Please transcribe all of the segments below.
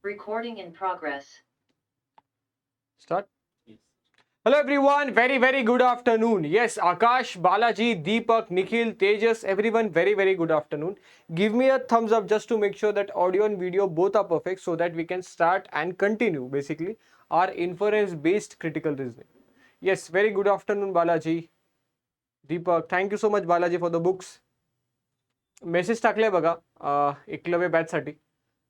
Recording in progress. Start. Hello everyone, very good afternoon. Yes, Akash, Balaji, Deepak, Nikhil, Tejas, everyone, very good afternoon. Give me a thumbs up just to make sure that audio and video both are perfect so that we can start and continue basically our inference based critical reasoning. Yes, very good afternoon, Balaji. Deepak, thank you so much, Balaji, for the books. Message टाकले बघा एकलव्य बॅचसाठी.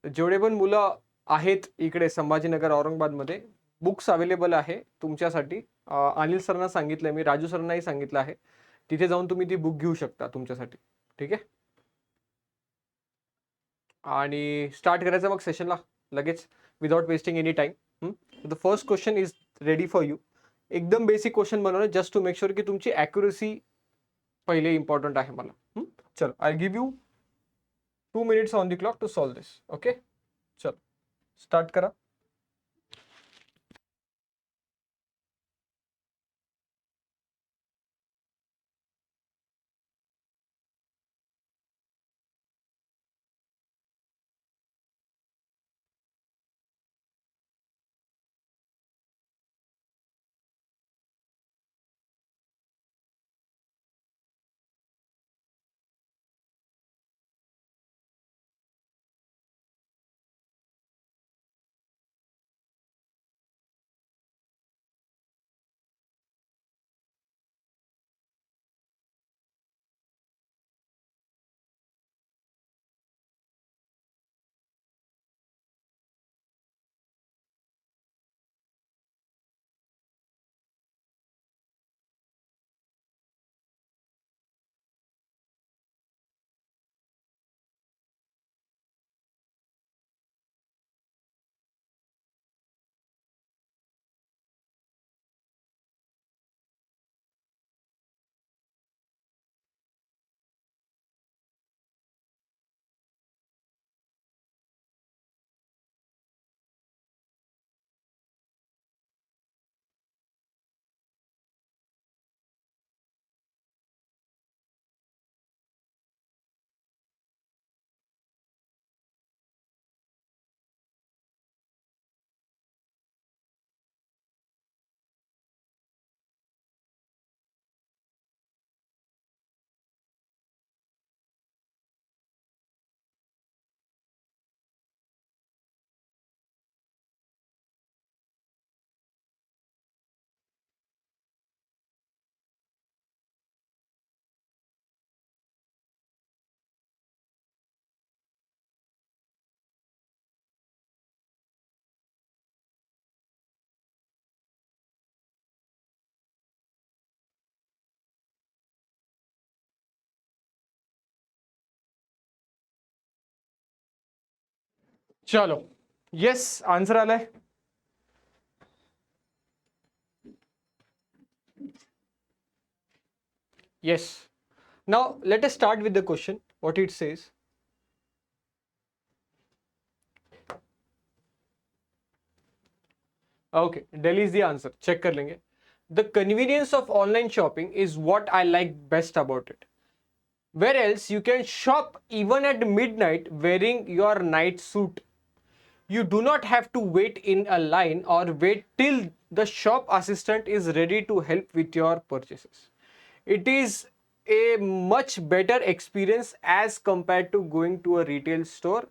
जेवढे पण मुलं आहेत इकडे संभाजीनगर औरंगाबादमध्ये books available आहे तुमच्यासाठी. अनिल सरांना सांगितलंय मी, राजू सरांनाही सांगितलं आहे, तिथे जाऊन तुम्ही ती बुक घेऊ शकता तुमच्यासाठी. ठीक आहे, आणि स्टार्ट करायचं मग सेशनला लगेच without wasting any time. The first question is ready for you. एकदम बेसिक क्वेश्चन बनवलं जस्ट टू मेक शुअर की तुमची ॲक्युरेसी पहिले इम्पॉर्टंट आहे मला. चलो, I give you 2 minutes on the clock to solve this. Okay, चलो स्टार्ट करा. चलो, येस आन्सर आलाय. Yes. Now let us start with the question. What it says. Okay, Delhi is the answer. Check कर लेंगे. The convenience of online shopping is what I like best about it. Where else you can shop even at midnight wearing your night suit. You do not have to wait in a line or wait till the shop assistant is ready to help with your purchases. It is a much better experience as compared to going to a retail store.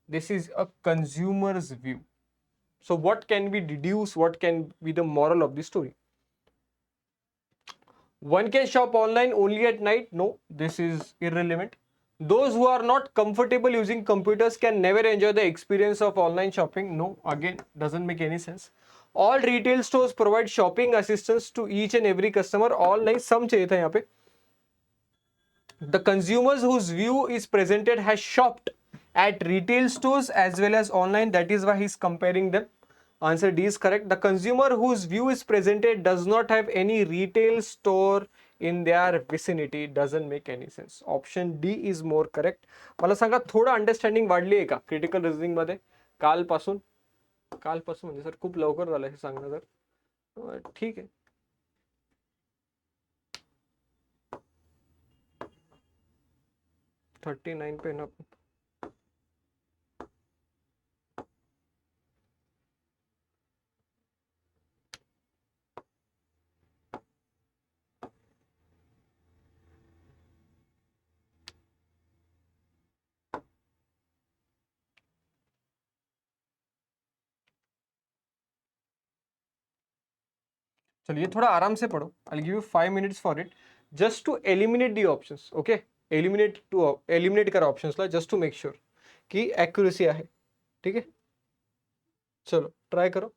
This is a consumer's view. So what can we deduce? What can be the moral of the story? One can shop online only at night? No, this is irrelevant. Those who are not comfortable using computers can never enjoy the experience of online shopping? No, again, doesn't make any sense. All retail stores provide shopping assistance to each and every customer. All नहीं, some चाहिए था यहाँ पे. The consumers whose view is presented has shopped at retail stores as well as online. That is why he's comparing them. Answer D is correct. The consumer whose view is presented does not have any retail store in their vicinity. Doesn't make any sense. Option D is more correct. मला सांगा, थोडं understanding वाढली आहे का critical reasoning मध्ये कालपासून? कालपासून म्हणजे sir खूप लवकर झालं हे सांगणं. तर ठीक आहे. 39 पे ना. चलिए थोड़ा आराम से पढ़ो. I'll give you 5 minutes for it, just to eliminate the options. Okay, eliminate करा options La, just to make sure कि accuracy आहे. ठीक है, चलो ट्राय करो.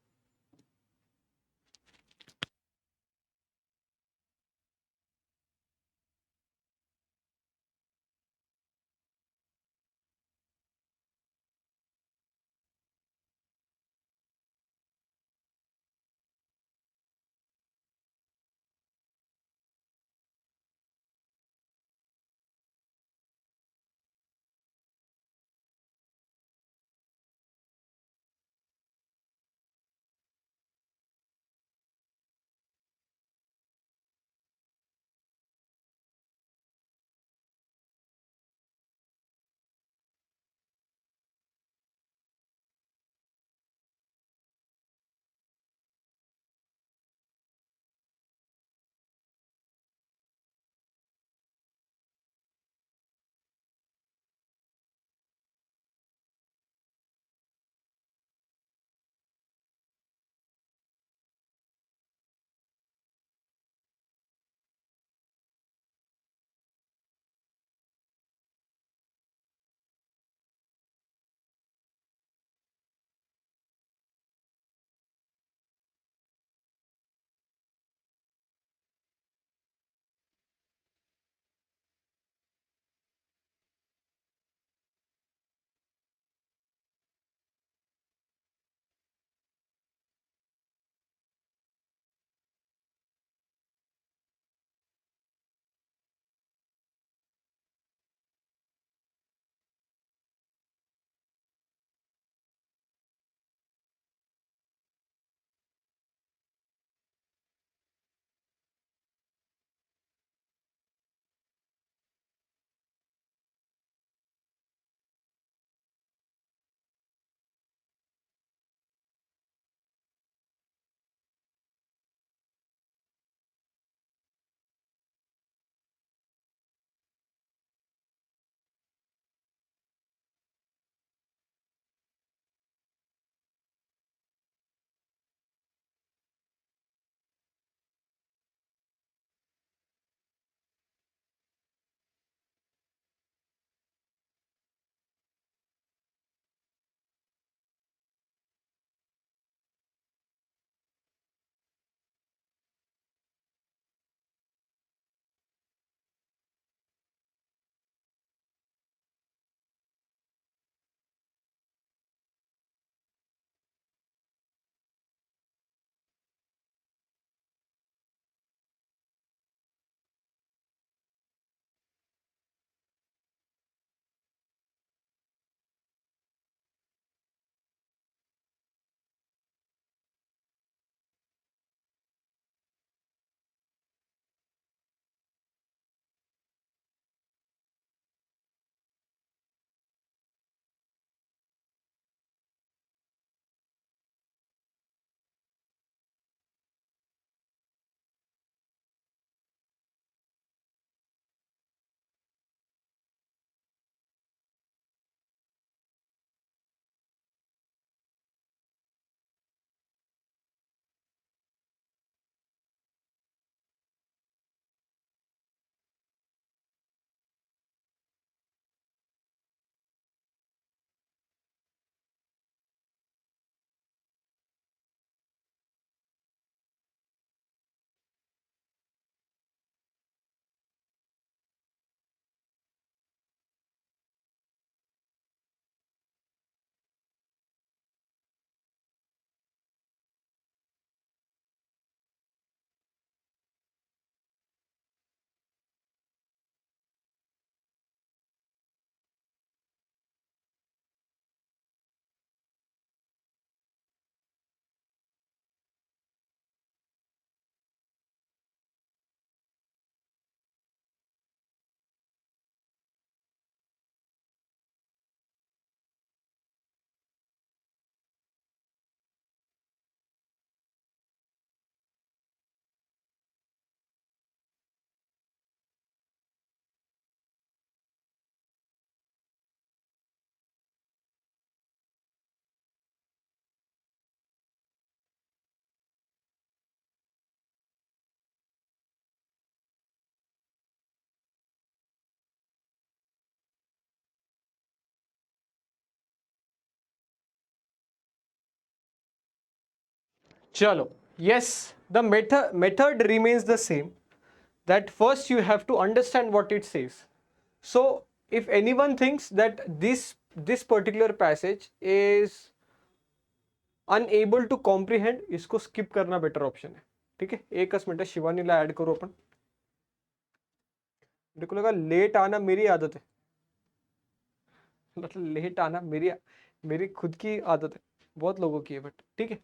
Chalo. Yes, the method remains the same. That first you have to understand what it says. So if anyone thinks that this particular passage is unable to comprehend, इसको skip करना better option है. ठीक है, एकच minute शिवानीला add करू आपण. मेरे को लगा लेट आना मेरी आदत है, मतलब लेट आना मेरी मेरी खुद की आदत है, बहुत लोगों की है, बट ठीक है.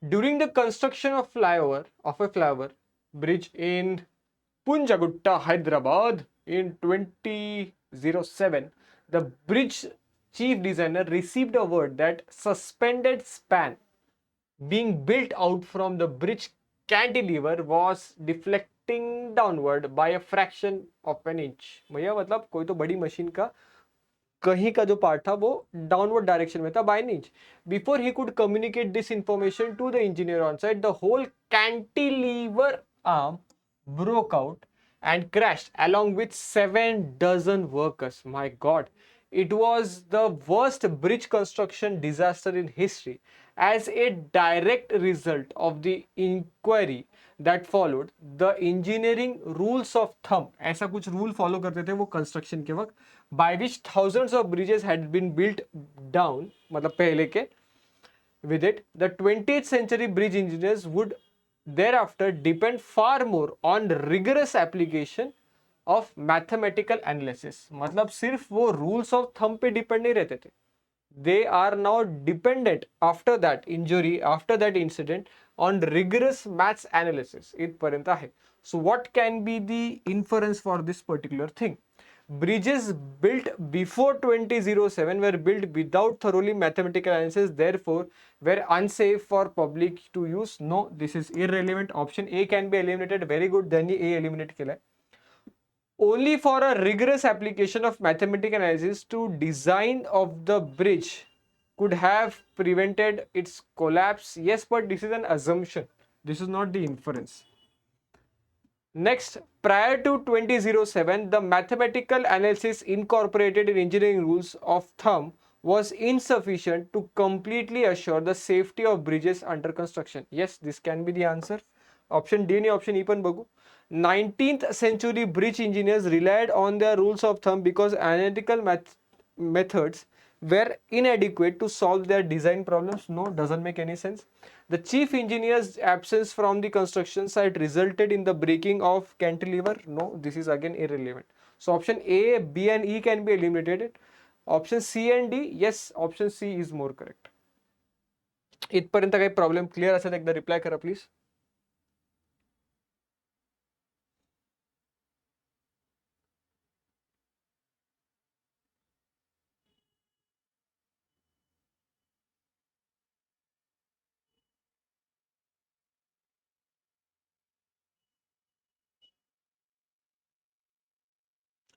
During the construction of a flyover bridge in Punjagutta, Hyderabad in 2007, the bridge chief designer received a word that suspended span being built out from the bridge cantilever was deflecting downward by a fraction of an inch. भैया मतलब कोई तो बड़ी machine का कहीं का जो part था वो डाउनवर्ड डायरेक्शन में था by an inch. Before he could communicate this information to the engineer on site, the whole cantilever arm broke out and crashed along with 7 dozen workers. My God, it was the worst bridge construction disaster in history. As a direct result of the inquiry that followed, the engineering rules of thumb, ऐसा कुछ rule follow करते थे वो construction के वक्त, by which thousands of bridges had been built down, मतलब पहले के, with it, the 20th century bridge engineers would thereafter depend far more on rigorous application of mathematical analysis. मतलब सिर्फ वो rules of thumb पे depend नहीं रहते थे. They are now dependent after that injury, after that incident, on rigorous maths analysis. इथपर्यंत आहे. So what can be the inference for this particular thing? Bridges built before 2007 were built without thoroughly mathematical analysis, therefore were unsafe for public to use. No, this is irrelevant. Option A can be eliminated. Very good. Then A eliminate केला. Only for a rigorous application of mathematical analysis to design of the bridge could have prevented its collapse. Yes, but this is an assumption. This is not the inference. Next, prior to 2007, the mathematical analysis incorporated in engineering rules of thumb was insufficient to completely assure the safety of bridges under construction. Yes, this can be the answer. Option D आणि option E पण बघू. 19th century bridge engineers relied on their rules of thumb because analytical methods were inadequate to solve their design problems. No, doesn't make any sense. The chief engineer's absence from the construction site resulted in the breaking of cantilever. No, this is again irrelevant. So option A, B and E can be eliminated. Option C and D, yes, option C is more correct. इथपर्यंत काही problem clear असेल एकदा reply करा please.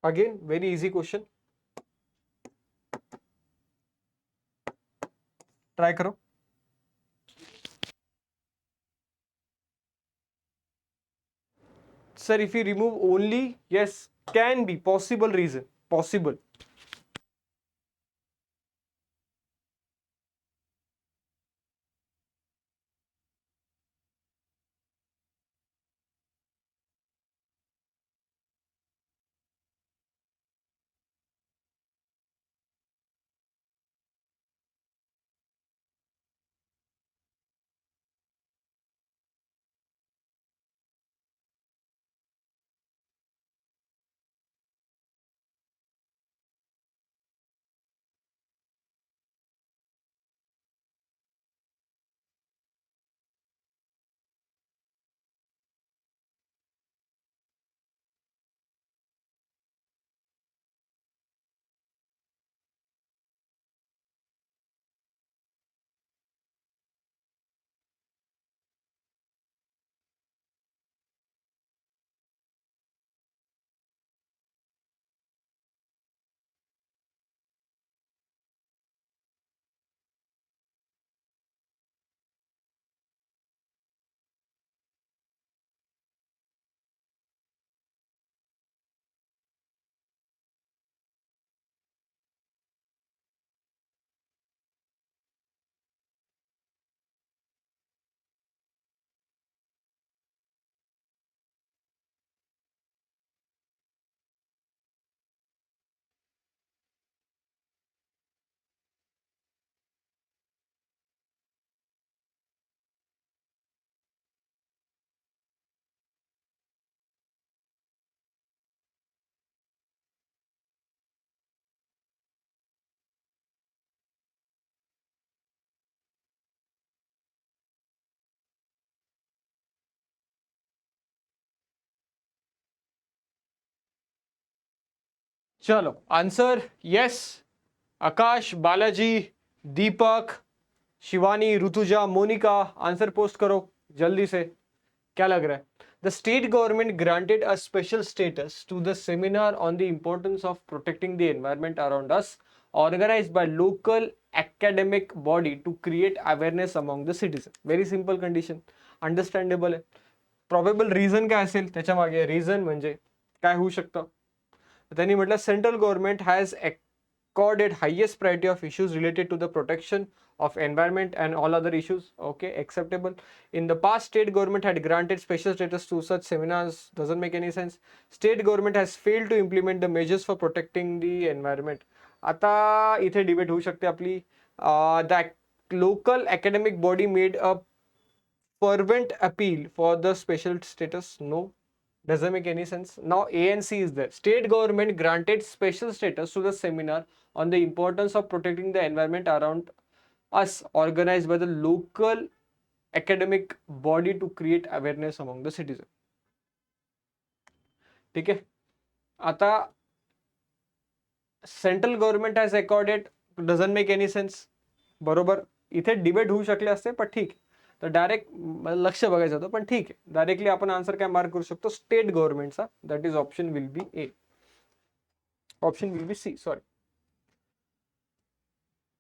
Again very easy question, try करो. Sir, if you remove only, yes, can be possible reason. Possible. चलो answer yes, Akash, Balaji, Deepak, Shivani, Rituja, Monika, answer post करो जल्दी से। क्या लग रहा है? The state government granted a special status to the seminar on the importance of protecting the environment around us, organized by local academic body to create awareness among the citizen. Very simple condition, understandable आहे. Probable reason काय असेल त्याच्या मागे? Reason म्हणजे काय होऊ शकतं? त्यांनी म्हटलं central government has accorded highest priority of issues related to the protection of environment and all other issues. Okay, acceptable. In the past, state government had granted special status to such seminars. Doesn't make any sense. State government has failed to implement the measures for protecting the environment. आता इथे debate होऊ शकते आपली. The local academic body made a fervent appeal for the special status. No, doesn't make any sense. Now ANC is there. State government granted special status to the seminar on the importance of protecting the environment around us, organized by the local academic body to create awareness among the citizen. ठीक है. आता central government has accorded, doesn't make any sense. बरोबर, इथे debate होऊ शकले असते पण ठीक. तर डायरेक्ट लक्ष बघायचं होतं पण ठीक आहे. डायरेक्टली आपण आन्सर काय मार्क करू शकतो? स्टेट गव्हर्नमेंटचा. That is option will be A. Option will be C, sorry.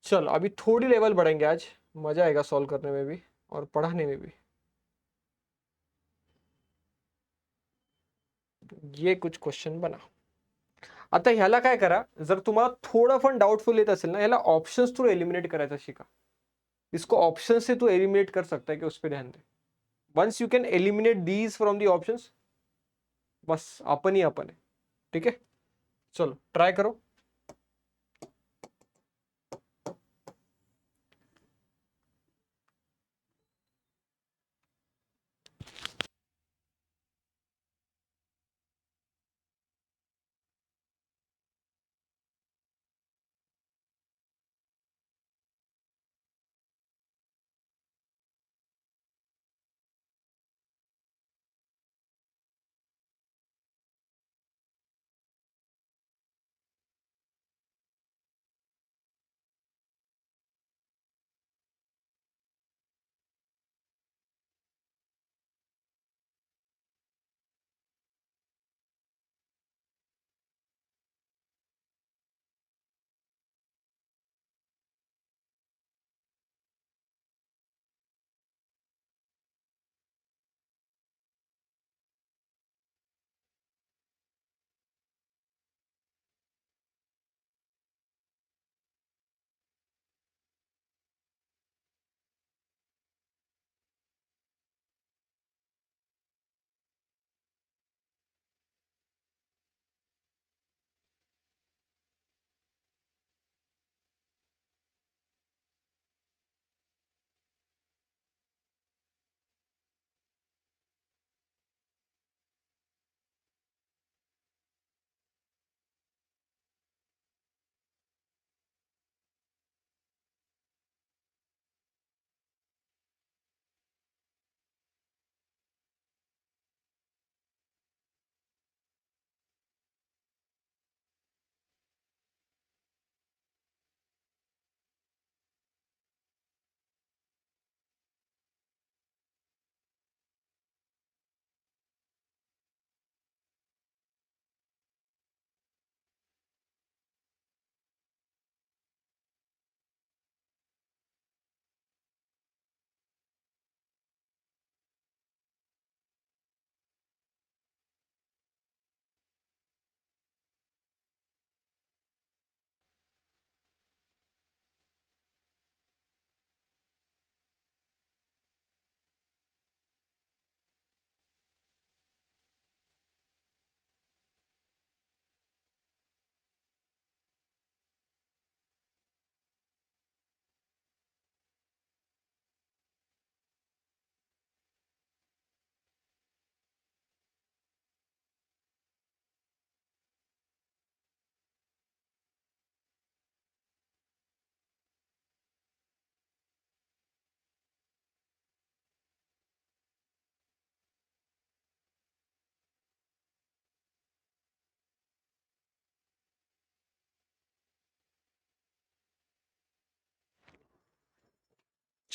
चलो अभी थोड़ी लेवल बढ़ेंगे आज, मजा आएगा सॉल्व करने में भी और पढ़ाने में भी. ये कुछ क्वेश्चन बना. आता ह्याला काय करा, जर तुम्हाला थोडं पण डाउटफुल येत असेल ना, ह्याला ऑप्शंस थ्रू एलिमिनेट करायचा शिका. इसको ऑप्शन से तू एलिमिनेट कर सकता है कि उस पर ध्यान दे. Once you can eliminate these from the options, बस अपन ही अपन है. ठीक है, चलो ट्राई करो.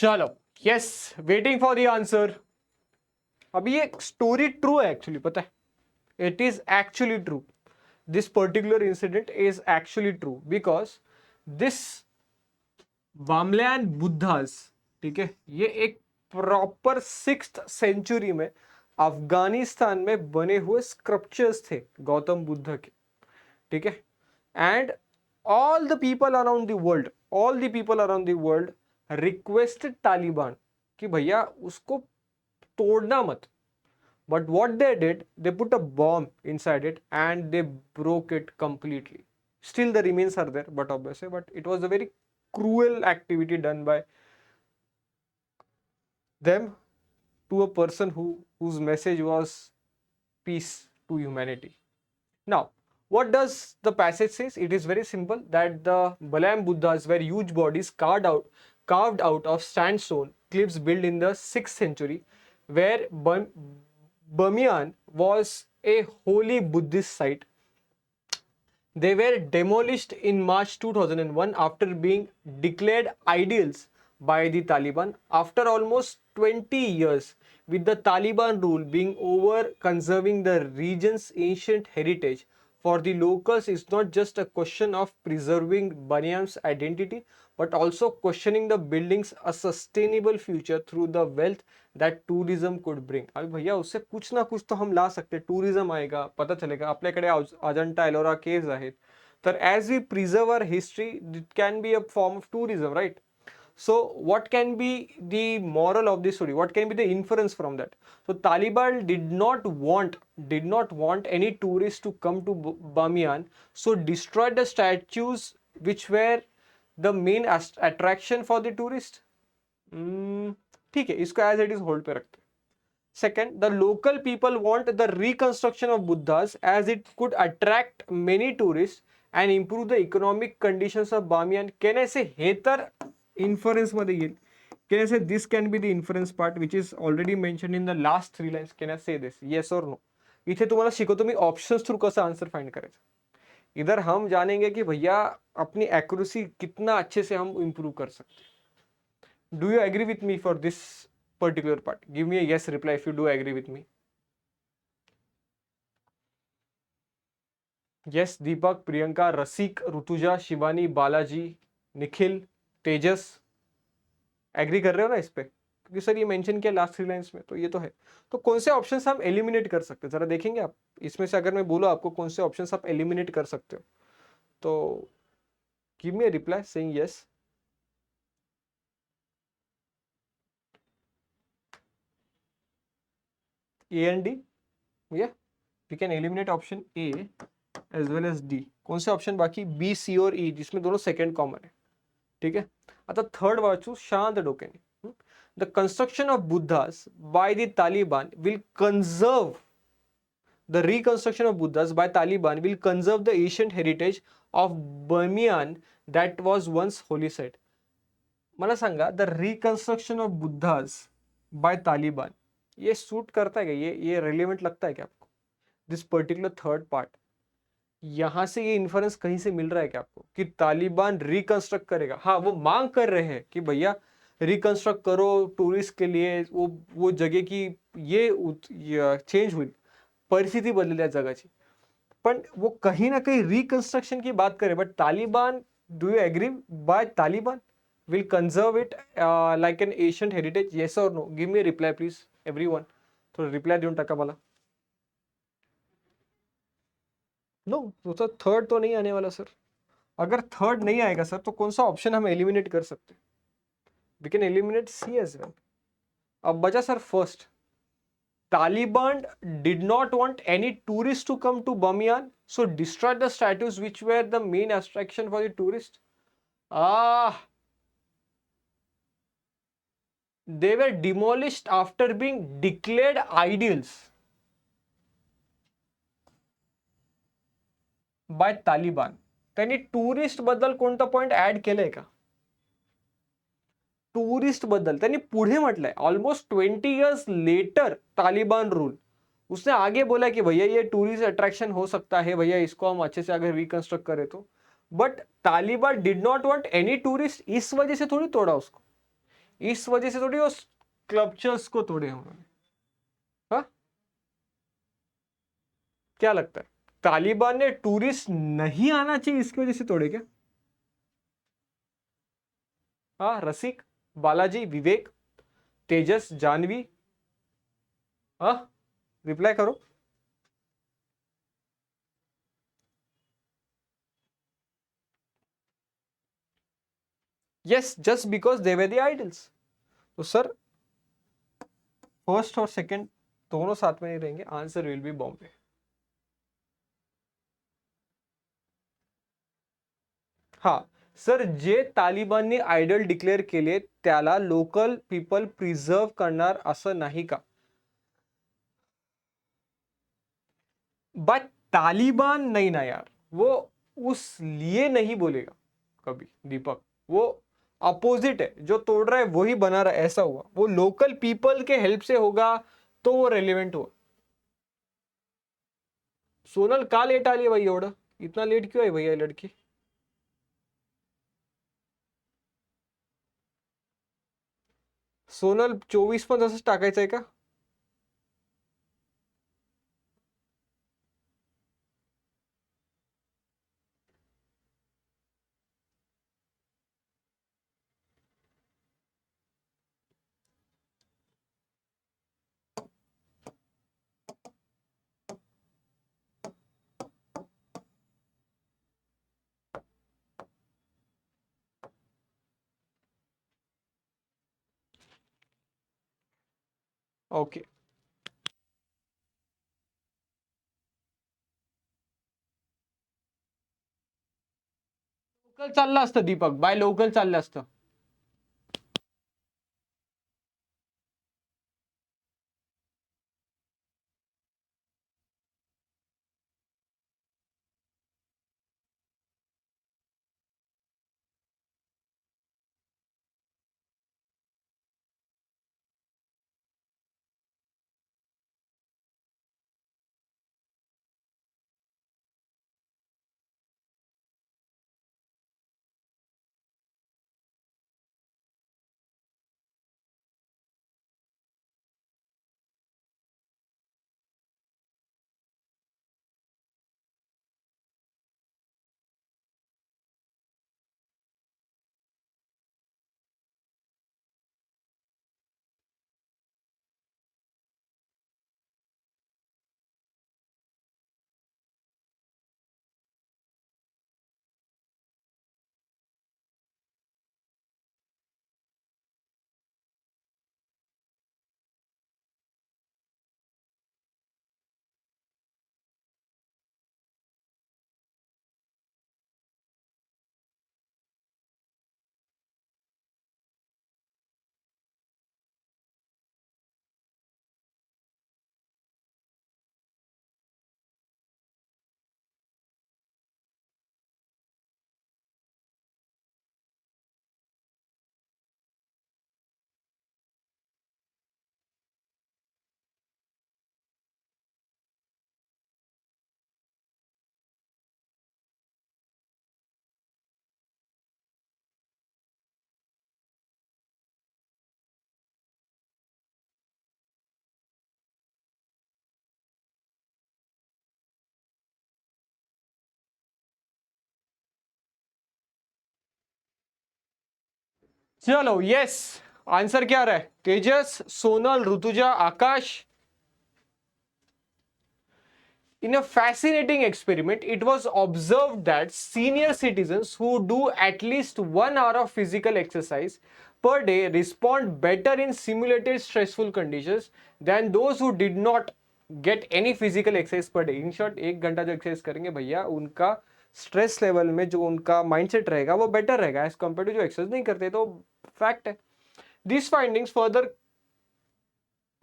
चलो, yes, waiting for the answer. अभी ये स्टोरी ट्रू है एक्चुअली, पता है, it is actually true. This particular incident is actually true because this वामलैन बुद्धास, ठीक है, ये एक प्रॉपर 6th सेंचुरी में अफगानिस्तान में बने हुए स्क्रप्चर्स थे गौतम बुद्ध के, ठीक है। And all the people around the world, all the people around the world requested Taliban कि भैया उसको तोड़ना मत, but what they did, they put a bomb inside it and they broke it completely. Still the remains are there, but obviously, but it was a very cruel activity done by them to a person whose message was peace to humanity. Now, what does the passage says? It is very simple that the Balam Buddhas were huge bodies carved out of sandstone cliffs built in the 6th century, where Bamiyan was a holy Buddhist site. They were demolished in March 2001 after being declared ideals by the Taliban. After almost 20 years, with the Taliban rule being over conserving the region's ancient heritage, for the locals it's not just a question of preserving Banyan's identity, but also questioning the building's a sustainable future through the wealth that tourism could bring. अभी भैया उससे कुछ ना कुछ तो हम ला सकते, tourism आएगा, पता चलेगा आपल्याकडे अजंठा एलोरा केव्स आहेत, तर as we preserve our history it can be a form of tourism, right? So what can be the moral of this story? What can be the inference from that? So Taliban did not want any tourists to come to Bamiyan, so destroyed the statues which were the main attraction for the tourist. ठीक है, इसको as it is hold पे रखते हैं. Second, the local people want the reconstruction of Buddhas as it could attract many tourists and improve the economic conditions of Bamiyan. Can I say हे तर inference मध्ये येईल. Can I say this can be the inference part which is already mentioned in the last 3 lines? Can I say this? Yes or no? इथे तुम्हाला शिकवतो मी options through कसं answer find करायचं. इधर हम जानेंगे कि भैया अपनी एक्यूरेसी कितना अच्छे से हम इंप्रूव कर सकते हैं. Do you agree with me for this particular part? Give me a yes reply if you do agree with me. Yes, Deepak, Priyanka, Rasik, Rituja, Shivani, Balaji, Nikhil, Tejas, agree कर रहे हो ना इस पे? क्योंकि सर ये मेंशन किया लास्ट 3 लाइंस में, तो ये तो है. तो कौन से ऑप्शंस हम एलिमिनेट कर सकते हैं जरा देखेंगे आप इसमें से. अगर मैं बोलूं आपको कौन से ऑप्शंस आप एलिमिनेट कर सकते हो, तो give me a reply saying yes. A and D, या we can eliminate option A as well as D. कौन से ऑप्शन बाकी? बी, सी और ई, जिसमें दोनों सेकंड कॉमन है, ठीक है. आता थर्ड वाचू शांत डोक्याने. The construction of Buddhas by the Taliban will conserve the reconstruction of Buddhas by Taliban will conserve the ancient heritage of Bamiyan that was once holy site. मला सांगा, the reconstruction of Buddhas by Taliban, ये suit करता है क्या? ये relevant लगता है क्या आपको? दिस पर्टिकुलर थर्ड पार्ट, यहां से ये इन्फरेंस कहीं से मिल रहा है क्या आपको कि तालिबान रिकंस्ट्रक्ट करेगा? हाँ, वो मांग कर रहे हैं कि भैया रिकंस्ट्रक्ट करो टूरिस्ट के लिए, वो जगह की ये चेंज होईल, परिस्थिती बदलेली आहे जगाची. पण वो कहीं ना कहीं रिकंस्ट्रक्शन की बात करे. But Taliban, do you agree by Taliban will conserve it like an ancient heritage? Yes और no? Give me reply please everyone. थोड़ा रिप्लाई देऊन टाका मला. नो, तो थर्ड तो नहीं आने वाला सर. अगर थर्ड नहीं आएगा सर, तो कौन सा ऑप्शन हम एलिमिनेट कर सकते हैं? We can eliminate C as well. अब बचा sir first. Taliban did not want any tourists to come to Bamiyan, so destroyed the statues which were the main attraction for the tourists. They were demolished after being declared ideals by Taliban. त्यांनी tourist बद्दल कोणता point add केलंय का? Tourist बद्दल त्यांनी पुढे म्हटलंय, almost 20 years later Taliban rule, उसने आगे बोला कि भैया ये टूरिस्ट अट्रैक्शन हो सकता है भैया, इसको हम अच्छे से अगर रिकंस्ट्रक्ट करें तो. But Taliban did not want any tourist, इस वजह से थोड़ी तोड़ा उसको. इस वजह से थोड़ी वो स्कल्पचर्स को तोड़े उन्होंने। हाँ, क्या लगता है तालिबान ने टूरिस्ट नहीं आना चाहिए इसकी वजह से तोड़े क्या? हाँ, रसिक, बालाजी, विवेक, तेजस, जानवी, हाँ, रिप्लाई करो। Yes, just because they were the idols. तो सर फर्स्ट और सेकंड दोनों साथ में नहीं रहेंगे, आंसर विल बी बॉम्बे। हा, सर जे तालिबानने आयडल डिक्लेअर केले त्याला लोकल पीपल प्रिझर्व करणार असं नाही का? बट तालिबान नहीं ना यार, वो उस लिए नहीं बोलेगा कभी दीपक, वो अपोजिट है, जो तोड़ रहा है वही बना रहा है, ऐसा हुआ। वो लोकल पीपल के हेल्प से होगा तो वो रेलिवेंट हुआ। सोनल का लेट आली है भाई, एवढं इतना लेट क्यों है भैया लड़की? सोनल 24 पण तसंच टाकायचंय का? ओके, लोकल चाललं असतं दीपक, बाय लोकल चाललं असतं। चलो यस, आंसर क्या रहा है? तेजस, सोनल, ऋतुजा, आकाश। In a fascinating experiment, it was observed that senior citizens who do at least 1 hour of physical exercise per day respond better in simulated stressful conditions than those who did not get any physical exercise per day. In short, 1 घंटा जो exercise करेंगे भैया, उनका stress level में जो उनका mindset रहेगा वो बेटर रहेगा एज कंपेयर टू जो एक्सरसाइज नहीं करते। तो फैक्ट है। This findings further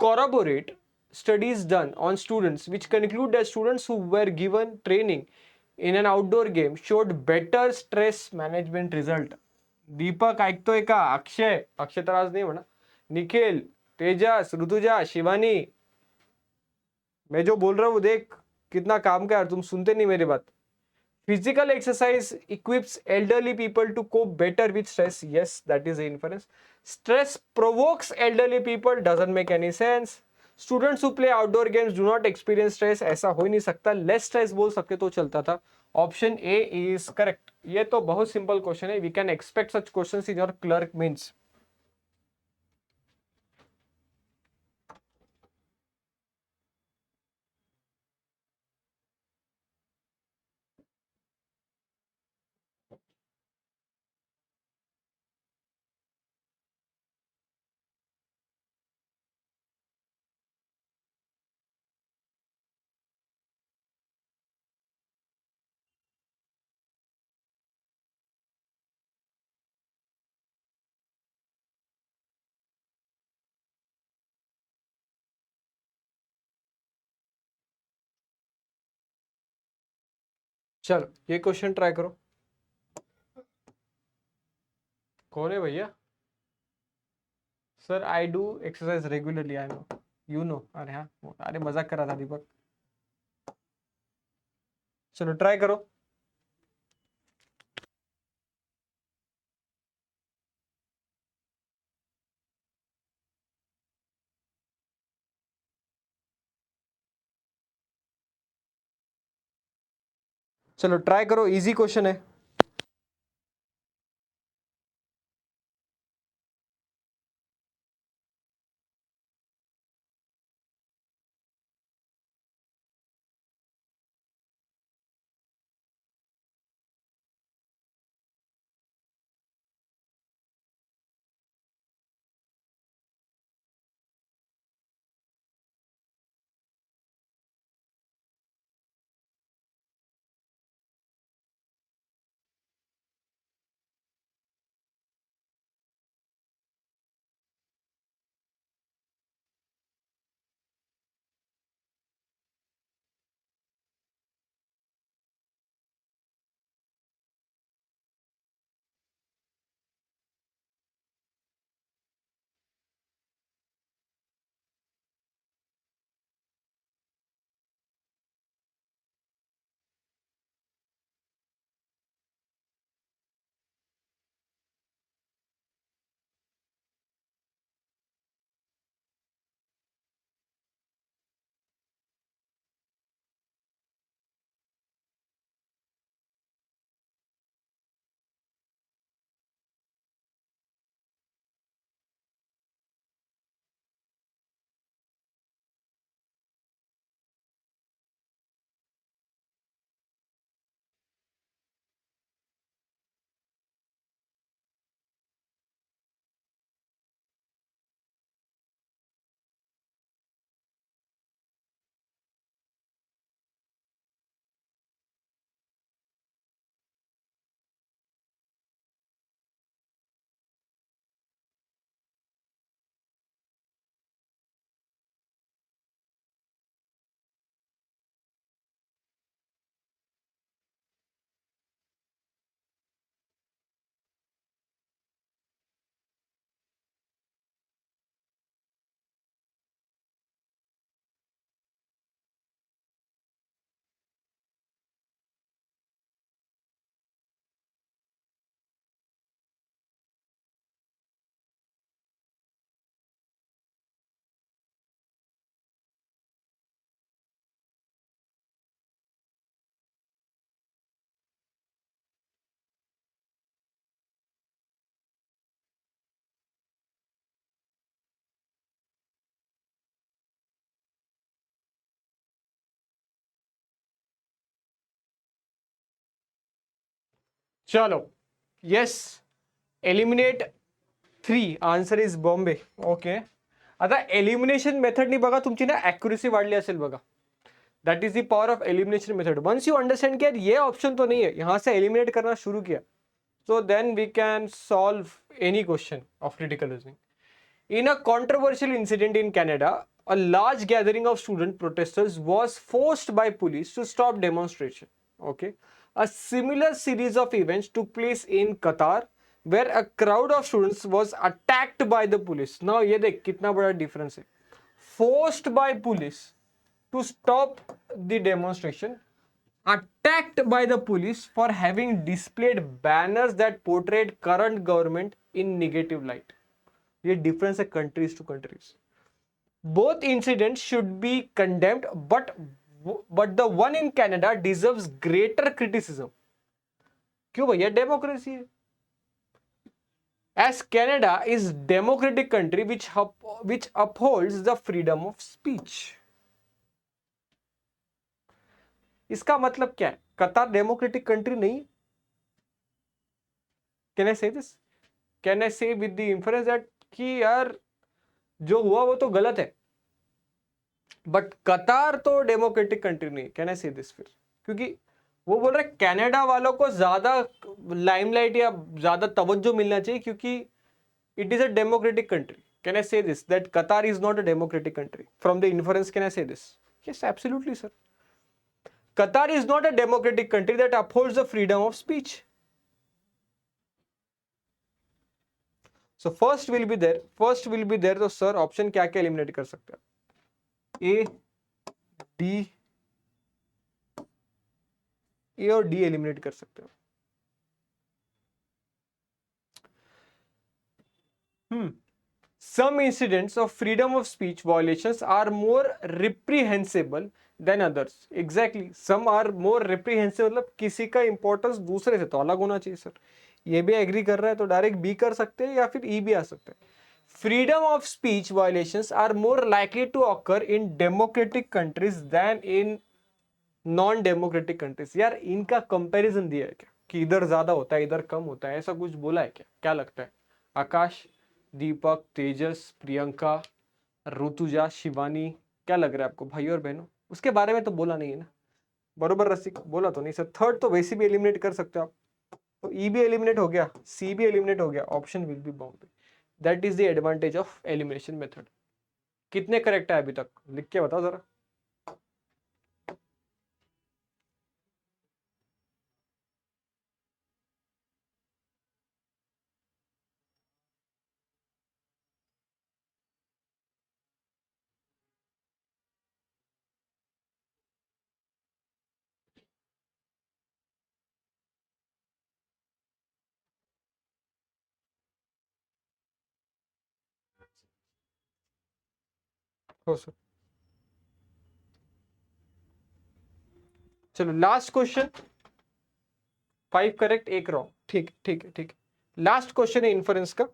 corroborate studies done on students which conclude that students who were given training in an outdoor game showed better stress management result. दीपक ऐकतोय का? अक्षय, अक्षय तर आज नाही म्हणा, निखिल, तेजस, ऋतुजा, शिवानी, मैं जो बोल रहा हूँ देख कितना काम का यार, तुम सुनते नहीं मेरी बात। Physical exercise equips elderly people to cope better with stress. Yes, that is the inference. Stress provokes elderly people. Doesn't make any sense. Students who play outdoor games do not experience stress. ऐसा हो ही नहीं सकता. Less stress बोल सकते तो चलता था. Option A is correct. ये तो बहुत simple question है. We can expect such questions in your clerk means. चलो ये क्वेश्चन ट्राई करो. कौन है भैया? Sir I do exercise regularly. I know. You know. अरे हाँ, अरे मजाक कर रहा था दीपक. चलो ट्राई करो. चलो ट्राई करो. इजी क्वेश्चन है. चलो. Yes. Eliminate 3. Answer is Bombay. Okay. आता एलिमिनेशन मेथड नाही बघा, तुमची ना ॲक्युरेसी वाढली असेल बघा. That is the power of elimination method. Once you understand कि यार ये ऑप्शन तो नहीं है, यहां से एलिमिनेट करना शुरू किया, so then we can solve any question of critical reasoning. In a controversial incident in Canada, a large gathering of student protesters was forced by police to stop demonstration. Okay. A similar series of events took place in Qatar, where a crowd of students was attacked by the police. Now ये देख कितना बड़ा difference है. Forced by police to stop the demonstration. attacked by the police for having displayed banners that portrayed current government in negative light. ये difference है countries to countries. Both incidents should be condemned, but the one in Canada deserves greater criticism. क्यों भैया? Democracy है. As Canada is democratic country which upholds the freedom of speech. इसका मतलब क्या है? कतार डेमोक्रेटिक कंट्री नहीं. Can I say this? Can I से विद द इंफरेंस दैट कि यार जो हुआ वो तो गलत है, बट कतार तो डेमोक्रेटिक कंट्री नहीं. कैन आई से दिस फिर? क्योंकि वो बोल रहे कनाडा वालों को ज्यादा लाइमलाइट या ज्यादा तवज्जो मिलना चाहिए क्योंकि it is a democratic country. Can I say this that Qatar is not a democratic country from the inference? Can I say this? Yes, absolutely sir. Qatar is not a democratic country that upholds the freedom of speech. So first will be there. तो sir option क्या क्या eliminate कर सकते हैं? ए, D, ए और D eliminate कर सकते हो. Some incidents of freedom of speech violations are more reprehensible than others. Exactly. Some are more reprehensible. मतलब किसी का इंपॉर्टेंस दूसरे से तो अलग होना चाहिए सर. ये भी एग्री कर रहा है तो डायरेक्ट बी कर सकते हैं या फिर ई भी आ सकते हैं. Freedom of speech violations are more likely to occur in democratic countries than in non-democratic countries. यार इनका कंपैरिजन दिया है क्या कि इधर ज्यादा होता है इधर कम होता है? ऐसा कुछ बोला है क्या? क्या लगता है? आकाश, दीपक, तेजस, प्रियंका, ऋतुजा, शिवानी, क्या लग रहा है आपको भाई और बहनों? उसके बारे में तो बोला नहीं है ना. बरोबर रसिक? बोला तो नहीं सर. थर्ड तो वैसे भी एलिमिनेट कर सकते हो आप. तो ई भी एलिमिनेट हो गया, सी भी एलिमिनेट हो गया, option will be bound. That is the advantage of elimination method. कितने करेक्ट है अभी तक? लिख के बताओ जरा. हो सर. चलो लास्ट क्वेश्चन. 5 correct, 1 wrong. ठीक ठीक है, ठीक है. लास्ट क्वेश्चन है इन्फरेंस का.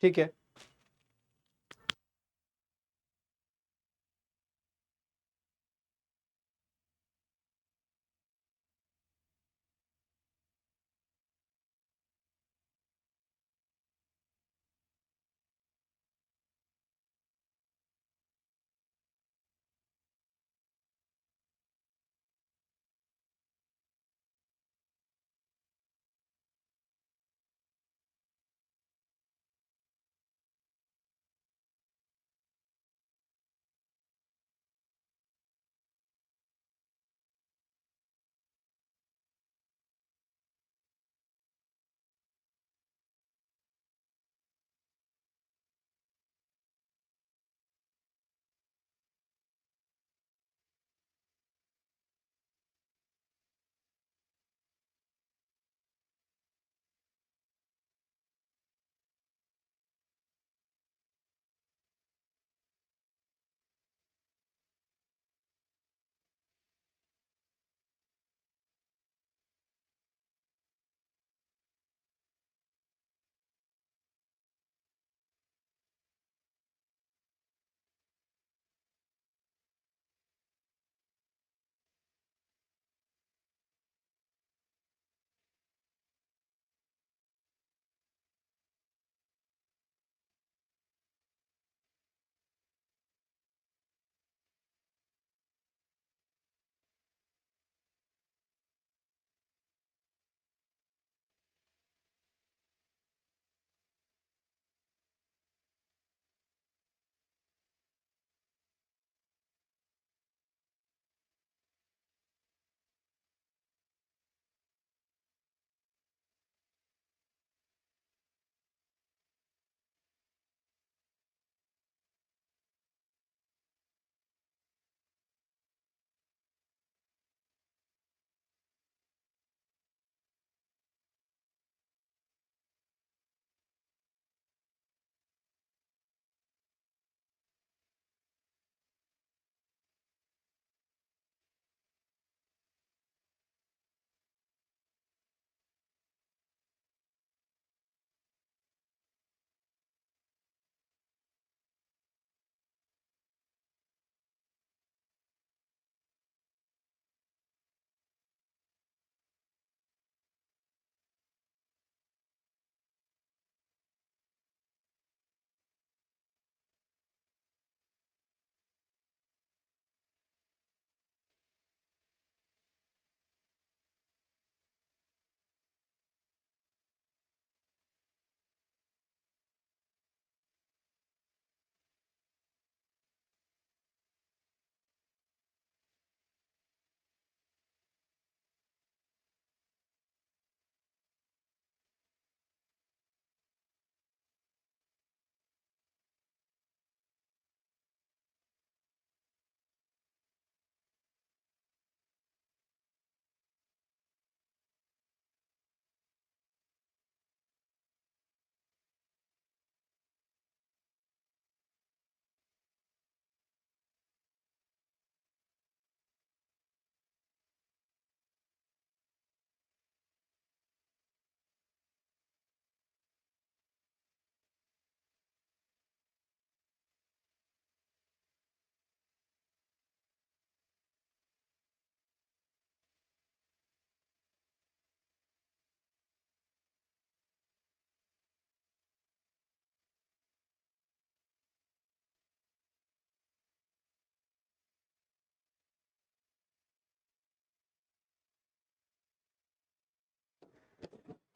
ठीक है.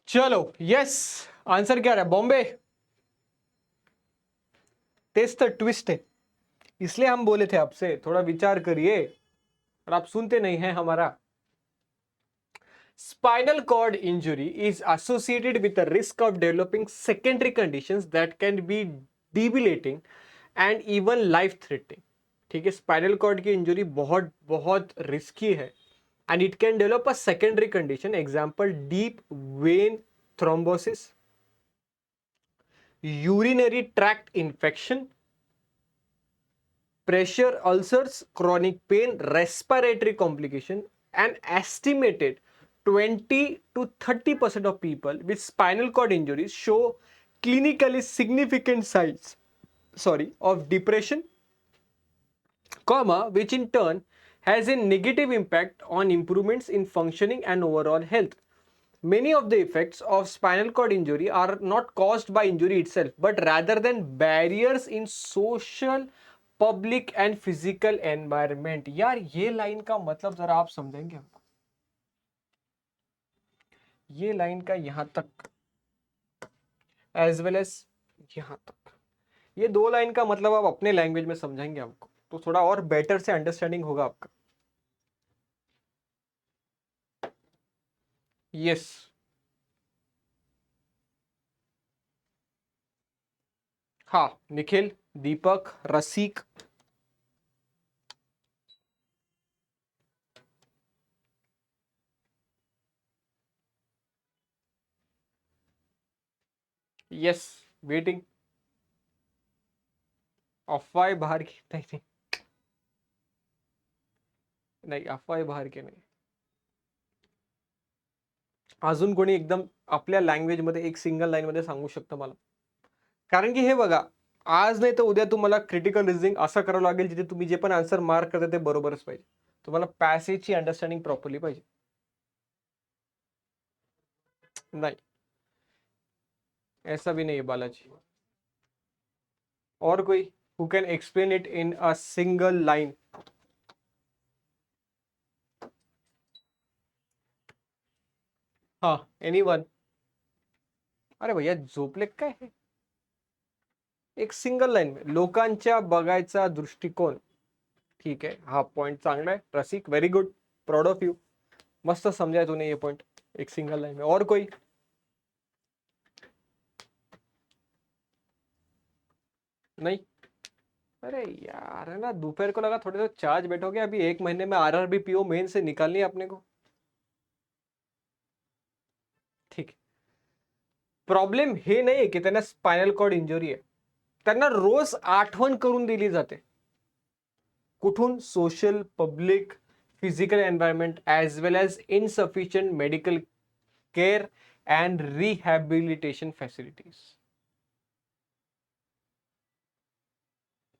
चलो यस, आंसर क्या रहा है? बॉम्बे। टेस्ट द ट्विस्ट है, इसलिए हम बोले थे आपसे थोड़ा विचार करिए, और आप सुनते नहीं हैं हमारा। Spinal cord injury is associated with the risk of developing secondary conditions that can be debilitating and even life threatening. ठीक है, स्पाइनल कॉर्ड की इंजरी बहुत बहुत रिस्की है, and it can develop a secondary condition, example deep vein thrombosis, urinary tract infection, pressure ulcers, chronic pain, respiratory complication. An estimated 20 to 30% of people with spinal cord injuries show clinically significant signs, of depression, which in turn has a negative impact on improvements in functioning and overall health. Many of the effects of spinal cord injury are not caused by injury itself, but rather than barriers in social, public and physical environment. यार ये line का मतलब जरा आप समझेंगे हमको, ये line का यहां तक एज वेल एज यहां तक, ये दो लाइन का मतलब आप अपने लैंग्वेज में समझेंगे हमको, तो थोड़ा और बेटर से अंडरस्टैंडिंग होगा आपका। यस, हाँ, निखिल, दीपक, रसिक, यस, वेटिंग। अफवाह बाहर की नहीं, नहीं नाही, अफवाह बाहर की नाही, अजून कोणी एकदम आपल्या लँग्वेज मध्ये एक सिंगल लाईन मध्ये सांगू शकतं मला? कारण की हे बघा, आज नाही तर उद्या तुम्हाला क्रिटिकल रिझनिंग असं करावं लागेल जिथे तुम्ही जे पण आन्सर मार्क करता ते बरोबरच पाहिजे, तुम्हाला पॅसेजची अंडरस्टँडिंग प्रॉपरली पाहिजे. नाही, ऐसा भी नहीं है बालाजी. और कोई who can explain it in a single line? हाँ, एनीवन? अरे भैया झोपले काय है? एक सिंगल लाईन में लोकांच्या बघायचा दृष्टिकोन. ठीक आहे, हा पॉइंट चांगला आहे Rasik, very good, proud of you, मस्त समझाया तूने ये पॉइंट एक सिंगल लाइन में. और कोई? नहीं? अरे यार, है ना, दोपहर को लगा थोड़े से चार्ज बैठोगे, अभी एक महीने में आरआरबी पीओ मेन से निकालनी है अपने को. ठीक. प्रॉब्लेम हे नाही आहे की त्यांना स्पायनल कॉर्ड इंजुरी आहे, त्यांना रोज आठवण करून दिली जाते. कुठून? Social, public, physical environment as well as insufficient medical care and rehabilitation facilities.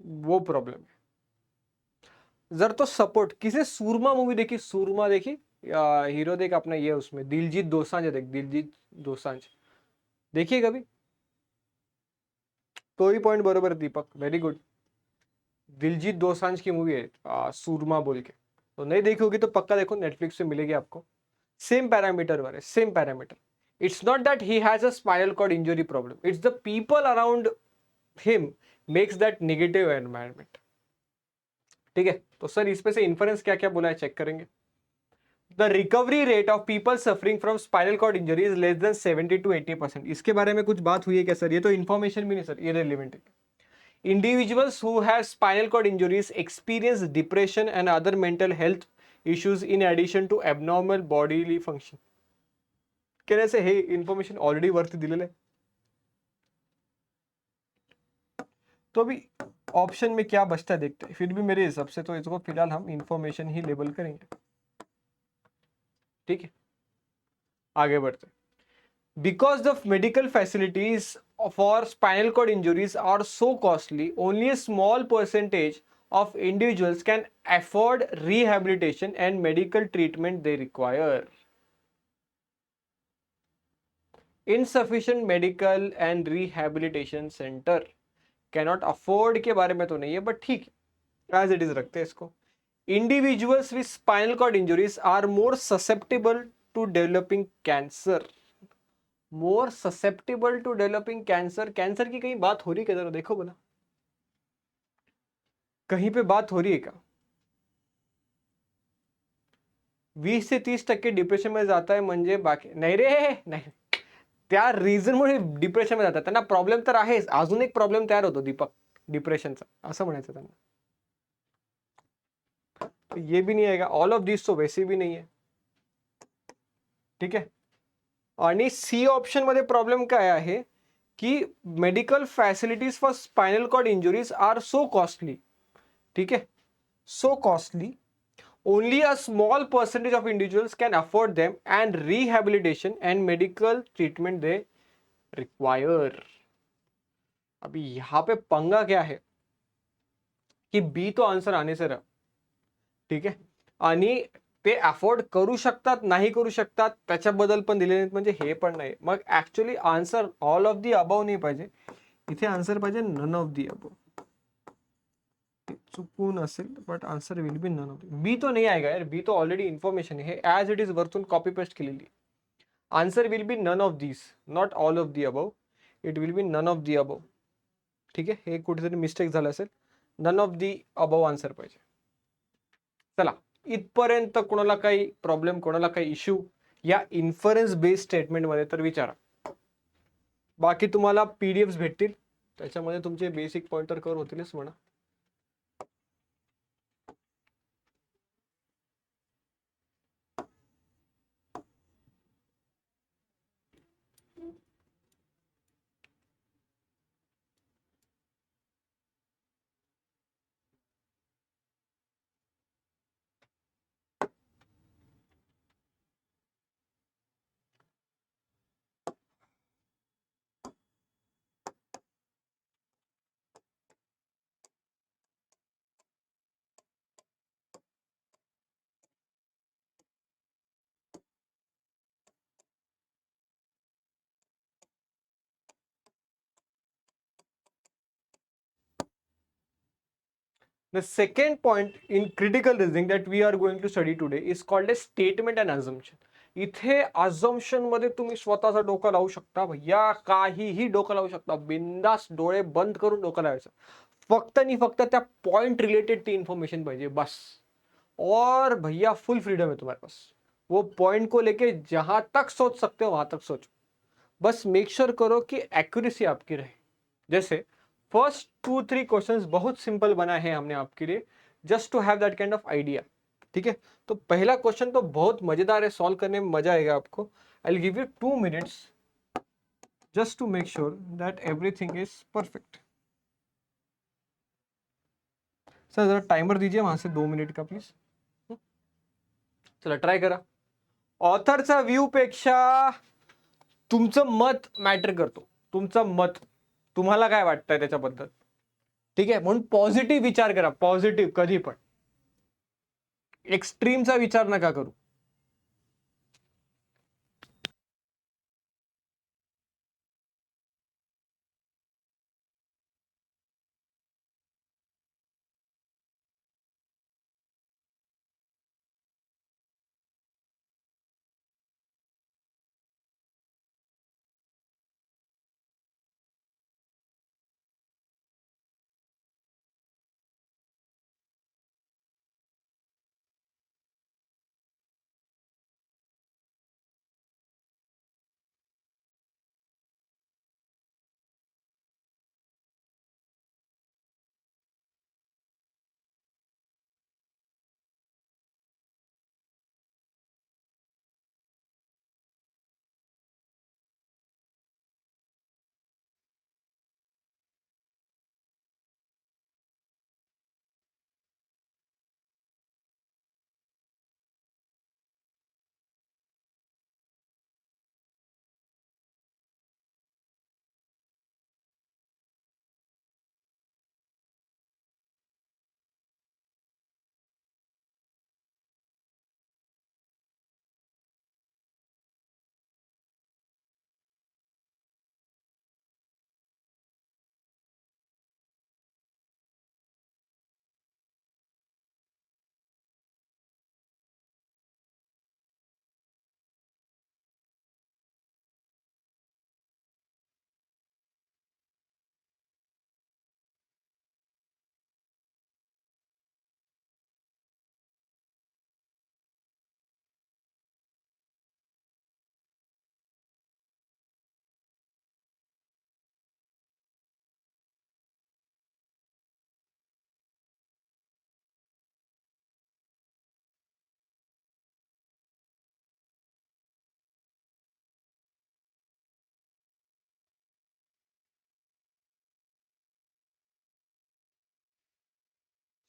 वो प्रॉब्लम है. जर तो सपोर्ट किसी सूरमा मूवी देखी, सूरमा देखी, हीरो देख अपना ये, उसमें दिलजीत दोसांझ है, देख दिलजीत दोसांझ देखिए कभी? तो ही पॉइंट बरोबर दीपक, वेरी गुड. दिलजीत दोसांझ की मूवी है सूरमा बोल के, तो नहीं देखी होगी तो पक्का देखो, नेटफ्लिक्स पे मिलेगी आपको. सेम पैरामीटर वाले, same parameter. It's not that he has a spinal cord injury problem, it's the people around him makes that negative environment. ठीक है, तो सर इसमें से इन्फ्रेंस क्या क्या बोला है चेक करेंगे. The recovery rate of people suffering from spinal cord injury is less than 70 to 80%. इसके बारे में कुछ बात हुई है क्या सर? ये तो इन्फॉर्मेशन भी नहीं सर, इररिलेवेंट है. Individuals who have spinal cord injuries experience depression and other mental health issues in addition to abnormal bodily function. कैसे हे इन्फॉर्मेशन ऑलरेडी वरती दिलेलं आहे. तो अभी ऑप्शन में क्या बचता है देखते हैं, फिर भी मेरे हिसाब से तो इसको फिलहाल हम इंफॉर्मेशन ही लेबल करेंगे. ठीक है, आगे बढ़ते. Because the medical facilities for spinal cord injuries are so costly, only a small percentage of individuals can afford rehabilitation and medical treatment they require. Insufficient medical and rehabilitation center cannot afford के बारे में तो नहीं है, but ठीक है, as it is रखते हैं इसको. Individuals with spinal cord injuries are more susceptible to developing cancer. More susceptible to developing cancer, cancer की कहीं बात हो रही है क्या, देखो बोला कहीं पे बात हो रही है क्या? 20 से 30% डिप्रेशन मध्ये जात आहे म्हणजे बाकी नाही रे, नाही. त्या रिझनमुळे डिप्रेशन मध्ये जातात, त्यांना प्रॉब्लेम तर आहेच, अजून एक प्रॉब्लेम तयार होतो दीपक डिप्रेशनचा, असं म्हणायचं त्यांना. तो ये भी नहीं आएगा, ऑल ऑफ दिस तो वैसे भी नहीं है. ठीक आहे. आणि सी ऑप्शन मध्ये प्रॉब्लेम काय आहे की medical facilities for spinal cord injuries are so costly. ठीक आहे, so costly. Only a small percentage of individuals can afford them, and rehabilitation and medical treatment they require. अभी यहां पे पंगा क्या है की बी तो आन्सर आने से रहा. ठीक आहे, आणि ते अफोर्ड करू शकतात नाही करू शकतात त्याच्याबद्दल पण दिले नाहीत, म्हणजे हे पण नाही. मग actually answer all of the above नाही पाहिजे, इथे आन्सर पाहिजे नन ऑफ दी अबव. चुकून असेल but answer will be none of the. B तो नाही आएगा यार, बी तो ऑलरेडी इन्फॉर्मेशन है ऍज इट इज वरतून कॉपी पेस्ट केलेली. Answer will be none of this, not all of the above. It will be none of the above. ठीक आहे, हे कुठेतरी मिस्टेक झालं असेल, none of the above answer पाहिजे. चला, इथपर्यंत कोणाला काही प्रॉब्लेम, कोणाला काही इश्यू या इन्फरन्स बेस्ड स्टेटमेंट मध्ये तर विचारा. बाकी तुम्हाला पीडीएफ भेटतील, त्याच्यामध्ये तुमचे बेसिक पॉइंटर कव्हर होतीलच म्हणा. The second point in critical reasoning that we are going to study today is called a statement and assumption. इथे assumption मध्ये तुम्ही स्वतःचा डोकं लावू शकता भैया, काहीही डोकं लावू शकता, बिंदास डोळे बंद करून डोकं लावायचं. फक्त आणि फक्त त्या पॉइंट रिलेटेड ती इन्फॉर्मेशन पाहिजे बस. और भैया फुल फ्रीडम है तुम्हारे पास, वो पॉइंट को लेके जहां तक सोच सकते हो वहां तक सोचो. बस मेक श्योर करो कि एक्यूरेसी आपकी रहे. जैसे फर्स्ट 2-3 क्वेश्चंस बहुत सिंपल बना है हमने आपके लिए, just to have that kind of idea. ठीक है, तो पहला क्वेश्चन तो बहुत मजेदार है, सॉल्व करने में मजा आएगा आपको. I will give you 2 minutes just to make sure that everything is perfect. Sir जरा टाइमर दीजिए वहां से 2 मिनट का प्लीज. चला ट्राय करा. ऑथरचा व्ह्यू पेक्षा तुमचं मत मॅटर करतो, तुमचं मत, तुम्हाला काय वाटतंय त्याच्याबद्दल. ठीक आहे, म्हणून पॉझिटिव्ह विचार करा, पॉझिटिव्ह कधी पण, एक्स्ट्रीमचा विचार नका करू.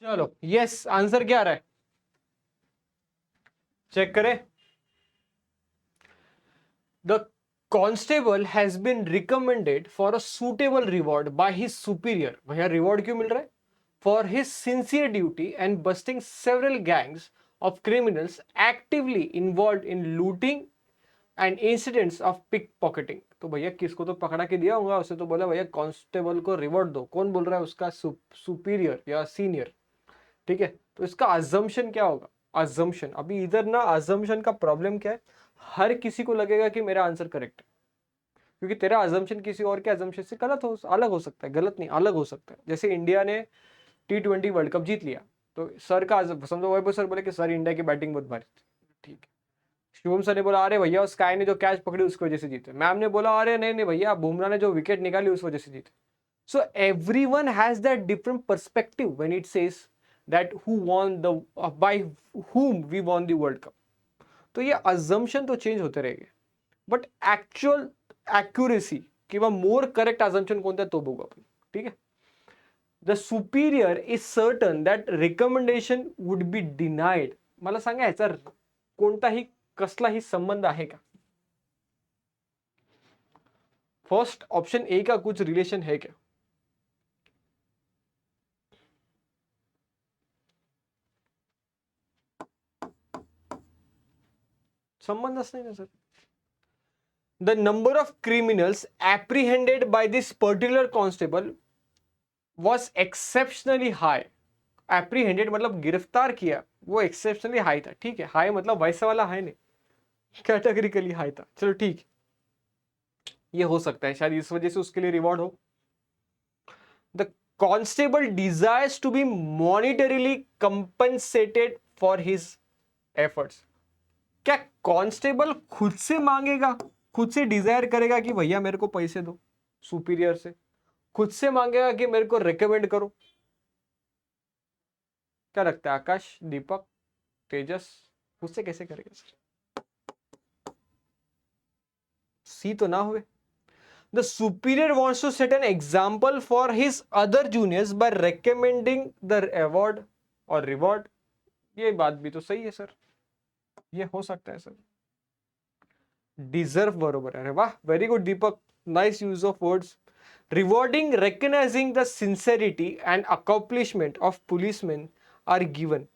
चलो यस, आंसर क्या आ रहा है चेक करें। The constable has been recommended for a suitable reward by his superior। भैया रिवॉर्ड क्यों मिल रहा है? For his sincere duty and busting several gangs of criminals actively involved in looting and incidents of pickpocketing। तो भैया किसको तो पकड़ा के दिया होगा, उसे तो बोला भैया कांस्टेबल को रिवॉर्ड दो। कौन बोल रहा है? उसका सुपीरियर या सीनियर। ठीक है, तो इसका अजम्पशन क्या होगा? अजम्पशन, अभी इधर ना अजम्पशन का प्रॉब्लम क्या है, हर किसी को लगेगा कि मेरा आंसर करेक्ट है, क्योंकि तेरा अजम्पशन किसी और के अजम्पशन से गलत हो, अलग हो सकता है, गलत नहीं अलग हो सकता है। जैसे इंडिया ने T20 वर्ल्ड कप जीत लिया, तो सर का समझो वैभव सर बोले कि सर इंडिया की बैटिंग बहुत भारी थी, ठीक है। शुभम सर ने बोला अरे भैया स्काई ने जो कैच पकड़ी उसकी वजह से जीते। मैम ने बोला अरे नहीं नहीं भैया बुमराह ने जो विकेट निकाली उस वजह से जीते। So everyone has that different perspective when it says that who won the by whom we won the world cup. तो ये अजम्पशन तो चेंज होते रहेंगे, बट ऍक्च्युअल ॲक्युरेसी किंवा मोर करेक्ट अजम्पशन कोणतं तो बघू आपण, ठीक आहे। The Superior is certain that recommendation would be denied. मला सांगा याचा कोणताही कसलाही संबंध आहे का? फर्स्ट ऑप्शन ए का कुछ रिलेशन है क्या? संबंधच नाही ना sir. The number of criminals apprehended by this particular constable was exceptionally high. Apprehended मतलब गिरफ्तार किया, वो एक्सेप्शनली हाई था, ठीक है। हाई मतलब वैसा वाला हाई नहीं, कैटेगरिकली हाई था। चलो ठीक, ये हो सकता है शायद इस वजह से उसके लिए रिवॉर्ड हो। The constable desires to be monetarily compensated for his efforts. क्या कांस्टेबल खुद से मांगेगा, खुद से डिजायर करेगा कि भैया मेरे को पैसे दो सुपीरियर से, खुद से मांगेगा कि मेरे को रिकमेंड करो? क्या लगता है आकाश, दीपक, तेजस, खुद से कैसे करेगा सर? सी तो ना हुए। The superior wants to set an example for his other juniors by recommending the award और रिवॉर्ड। ये बात भी तो सही है सर, ये हो सकता है सर। डिजर्व बरोबर है, अरे वाह very good Deepak, nice use of words. Rewarding, recognizing the sincerity and accomplishment of policemen are given.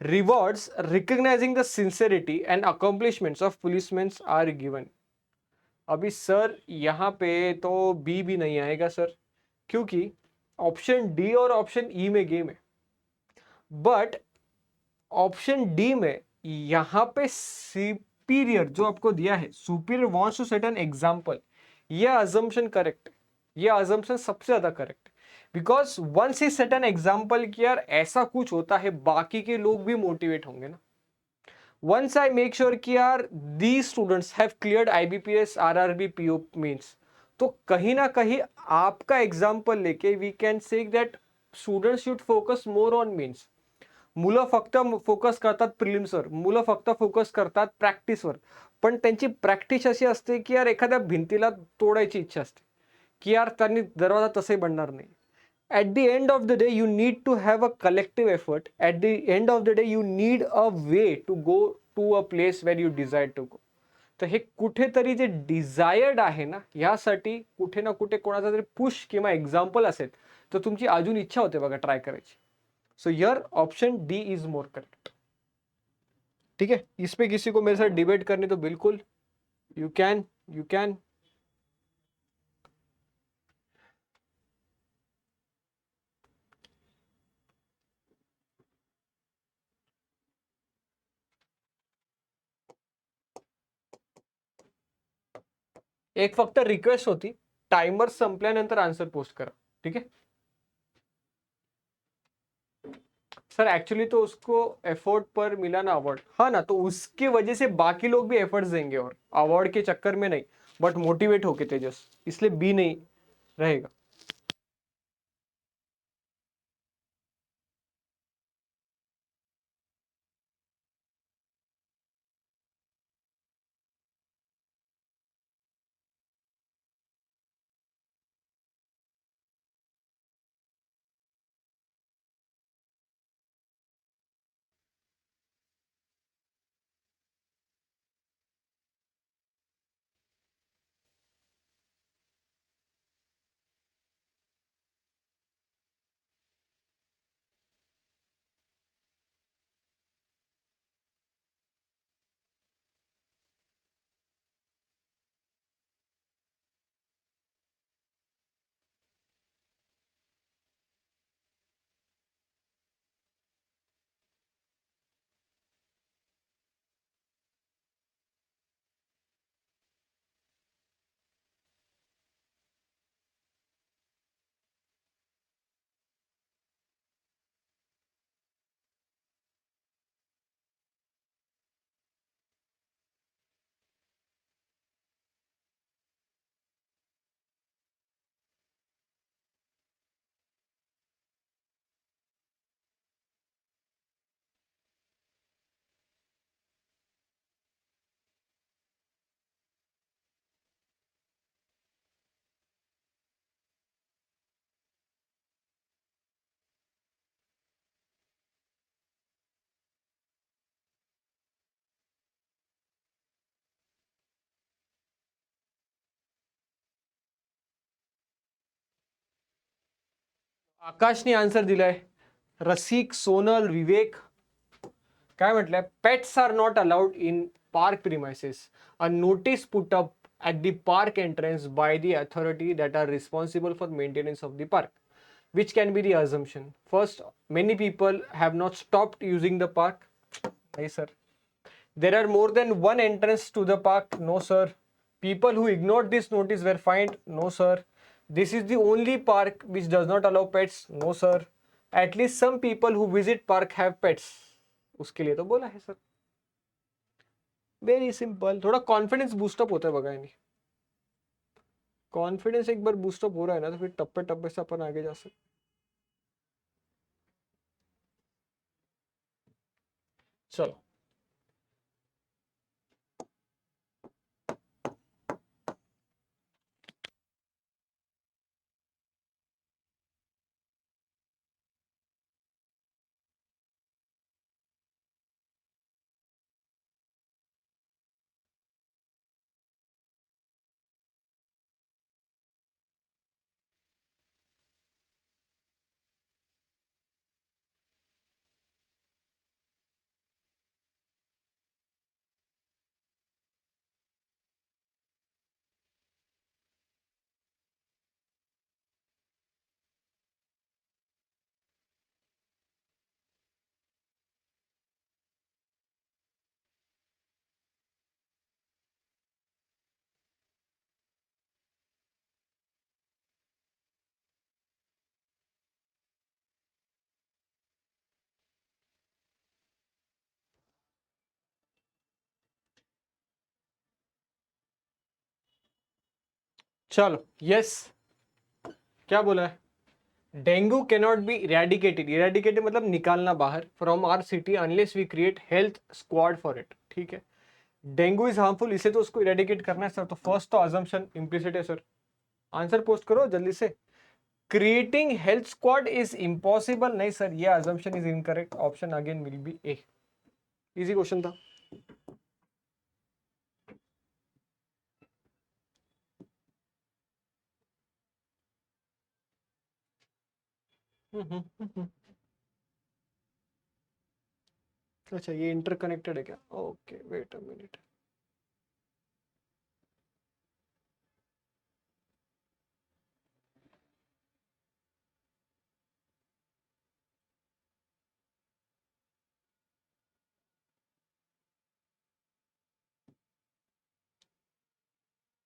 Rewards, recognizing the sincerity and accomplishments of policemen are given. अभी सर यहाँ पे तो बी भी नहीं आएगा सर, क्योंकि ऑप्शन डी और option E में गेम है। बट ऑप्शन डी में यहाँ पे सुपीरियर जो आपको दिया है, superior wants to set an example, ये अजम्पशन करेक्ट है, ये अजम्पशन सबसे ज्यादा करेक्ट है। Because once he set an example कि यार ऐसा कुछ होता है, बाकी के लोग भी मोटिवेट होंगे ना। वंस आई मेक श्योर कि यार the students have cleared IBPS RRB PO means, तो कहीं ना कहीं आपका एग्जाम्पल लेके we can say that students should focus more on means. मुलं फक्त फोकस करतात प्रिलिम्सवर, मुलं फक्त फोकस करतात प्रॅक्टिसवर, पण त्यांची प्रॅक्टिस अशी असते की यार एखाद्या भिंतीला तोडायची इच्छा असते की यार त्यांनी दरवाजा तसंही बनणार नाही। at the end of the day you need to have a collective effort, at the end of the day you need a way to go to a place where you desire to go। तर हे कुठेतरी जे desired आहे ना, यासाठी कुठे ना कुठे कोणाचा तरी पुश किंवा एक्झाम्पल असेल तर तुमची अजून इच्छा होते बघा ट्राय करायची। So your option D is more correct, ठीक है। इस पे किसी को मेरे साथ डिबेट करनी तो बिल्कुल यू कैन, यू कैन। एक फक्त रिक्वेस्ट होती, टाइमर संपल्यानंतर आंसर पोस्ट करा, ठीक है सर। एक्चुअली तो उसको एफर्ट पर मिला ना अवार्ड, हाँ ना, तो उसके वजह से बाकी लोग भी एफर्ट्स देंगे और अवार्ड के चक्कर में नहीं, बट मोटिवेट होके तेजस, इसलिए बी नहीं रहेगा। आकाशने आन्सर दिलाय. रसिक, सोनल, विवेक काय म्हटलंय? Pets are not allowed in park premises. A notice put up at the park entrance by the authority that are responsible for maintenance of the park. Which can be the assumption? First, many people have not stopped using the park. Hey, sir. There are more than one entrance to the park. No, sir. People who ignored this notice were fined. No, sir. This is the only park which does not allow pets. No, sir. At least some people who visit park have pets. उसके लिए तो बोला है sir. Very simple. थोड़ा confidence boost up होता है बघा यानी. कॉन्फिडेंस एक बार बूस्टअप हो रहा है ना तो फिर टप्पे टप्पे से अपन आगे जा सकते. चलो. चलो. यस. क्या बोला है? Dengue cannot be eradicated. Eradicated मतलब निकालना बाहर from our city unless we create health squad for it. ठीक है. डेंगू इज हार्मफुल, इसे तो उसको इरेडिकेट करना है सर. तो फर्स्ट तो अजम्पशन इम्प्लिसिट है सर. आंसर पोस्ट करो जल्दी से. Creating health squad is impossible. नहीं सर, ये assumption is incorrect. Option again will be A. Easy question था. अच्छा, ये इंटरकनेक्टेड है क्या? Okay, wait a minute.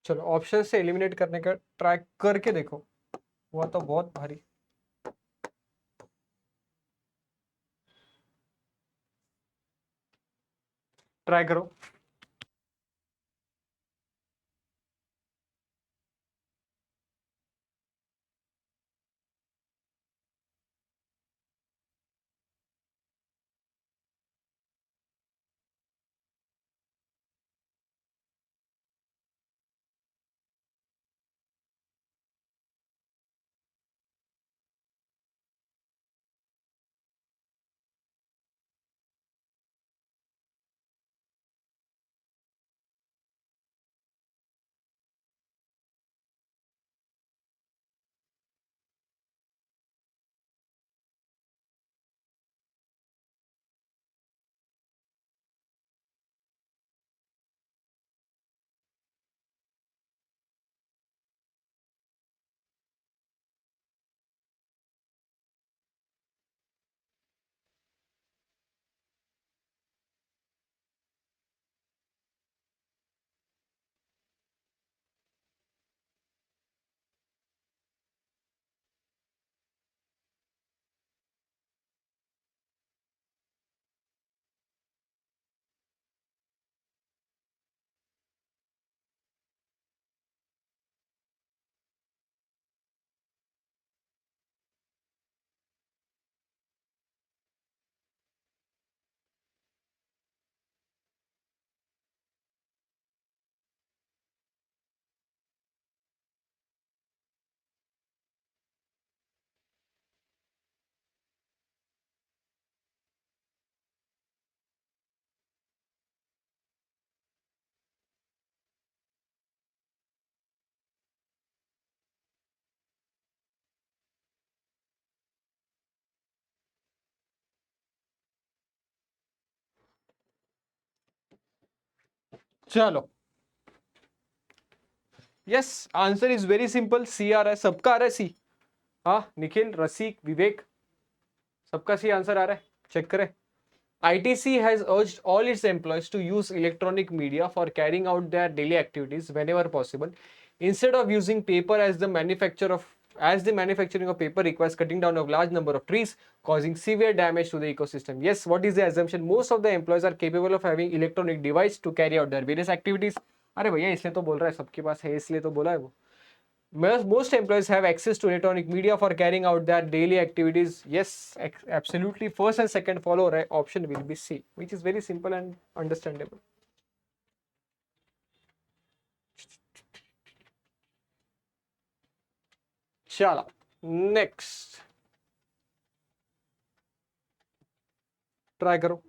चलो, ऑप्शन से एलिमिनेट करने का ट्राई करके देखो. हुआ तो बहुत भारी. ट्राई करो. चलो, yes answer is very simple, C आ रहा है, सबका आ रहा है सी। हाँ निखिल, रसिक, विवेक, सबका सी आंसर आ रहा है, चेक करें। ITC has urged all its employees to use electronic media for carrying out their daily activities whenever possible, instead of using paper as the manufacturing of paper requires cutting down of large number of trees, causing severe damage to the ecosystem. Yes, what is the assumption? Most of the employees are capable of having electronic device to carry out their various activities. अरे भैया इसलिए तो बोल रहा है, सबके पास है इसलिए तो बोला है वो। Most employees have access to electronic media for carrying out their daily activities. Yes, absolutely. First and second follow, right? Option will be C, which is very simple and understandable. Chala. Next. Try करो.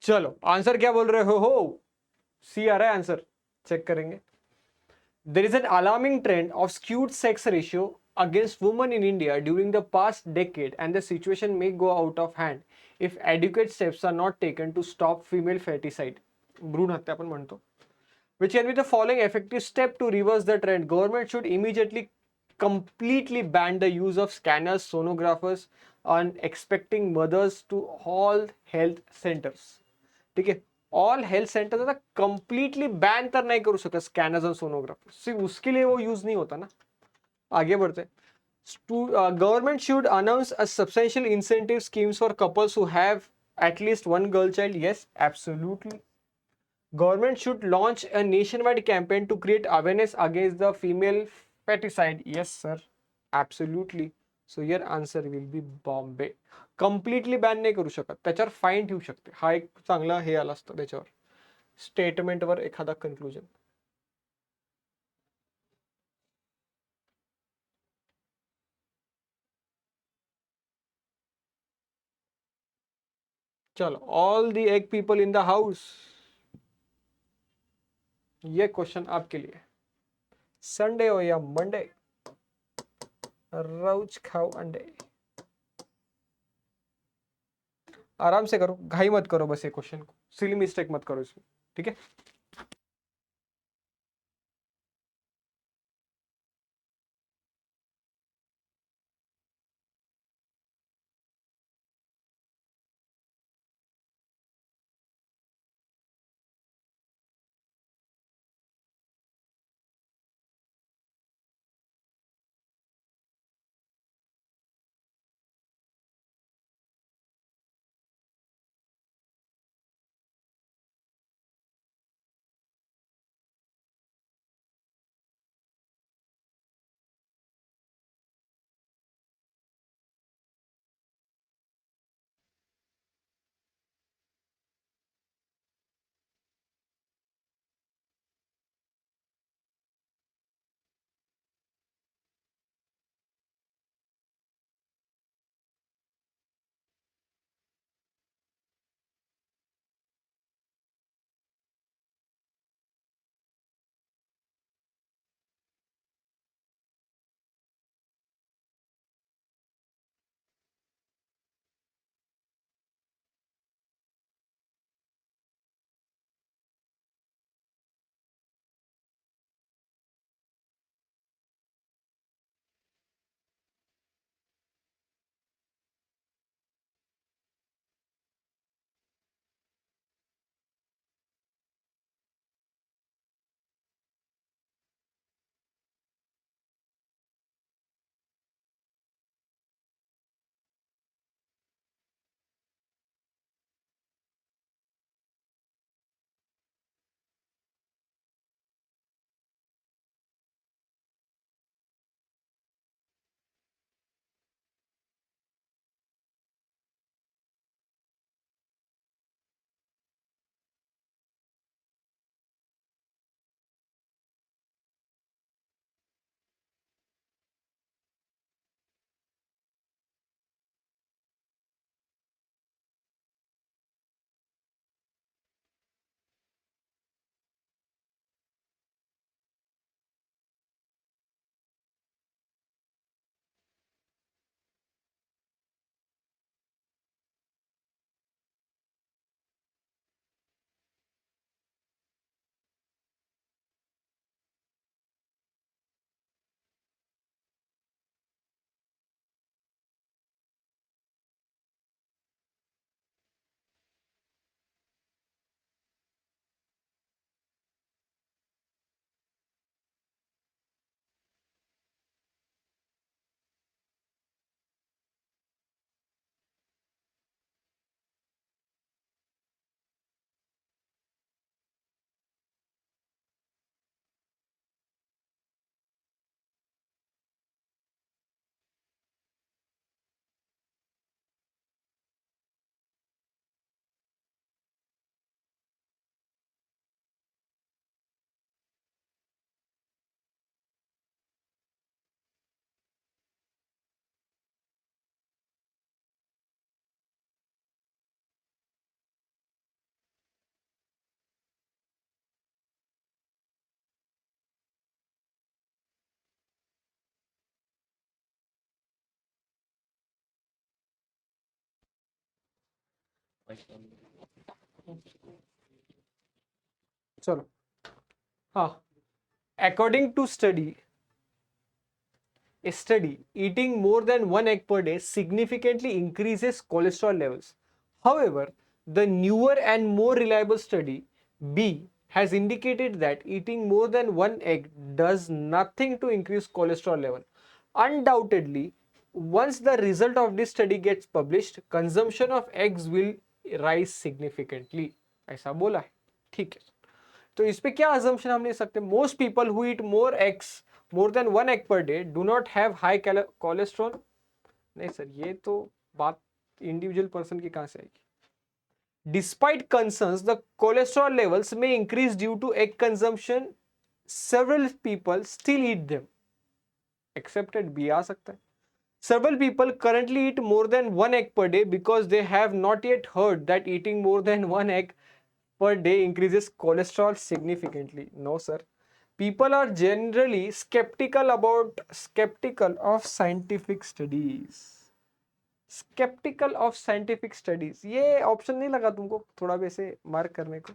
चलो answer क्या बोल रहे हो? सी आ रहा है answer, check करेंगे. There is an alarming trend of skewed sex ratio against women in India during the past decade, and the situation may go out of hand if adequate steps are not taken to stop female feticide. भ्रूण हत्या आपण म्हणतो. Which can be the following effective step to reverse the trend? Government should immediately completely ban the use of scanners, sonographers, on expecting mothers to all health centers. ठीक है, all health centre आता completely ban तर नहीं करू शकत scanners और sonographer, सिर्फ उसके लिए वो यूज नहीं होता ना. आगे बढ़ते. Government should announce a substantial incentive schemes for couples who have at least one girl child. Yes, absolutely. Government should launch a nationwide campaign to create awareness against the female feticide. Yes, sir. Absolutely. So your answer will be Bombay. Completely ban नाही करू शकत, त्याच्यावर fine ठेवू शकते. हा एक चांगला हे आला असतं त्याच्यावर, स्टेटमेंटवर एखादा कन्क्लुजन. चलो, all the egg people in the house, ये क्वेश्चन आपके लिए. संडे हो या मंडे, रोज खाओ अंडे. आराम से करो, घाई मत करो, बस ये क्वेश्चन को सिली मिस्टेक मत करो इसमें, ठीक है. चलो, हाँ, according to study, a study, eating more than one egg per day significantly increases cholesterol levels. However, the newer and more reliable study, B, has indicated that eating more than one egg does nothing to increase cholesterol level. Undoubtedly, once the result of this study gets published, consumption of eggs will rise significantly. ऐसा बोला है, ठीक है। तो इस पे क्या assumption हम ले सकते हैं? Most people who eat more than one egg per day do not have high cholesterol. नहीं सर, ये तो बात इंडिविजुअल पर्सन की कहां से आएगी? Despite concerns, the cholesterol levels may increase due to egg consumption. Several people still eat them. Accepted भी आ सकता है. Several people currently eat more than one egg per day because they have not yet heard that eating more than one egg per day increases cholesterol significantly. No, sir. People are generally skeptical of scientific studies. Skeptical of scientific studies. ये option नहीं लगा तुमको थोड़ा वैसे mark करने को?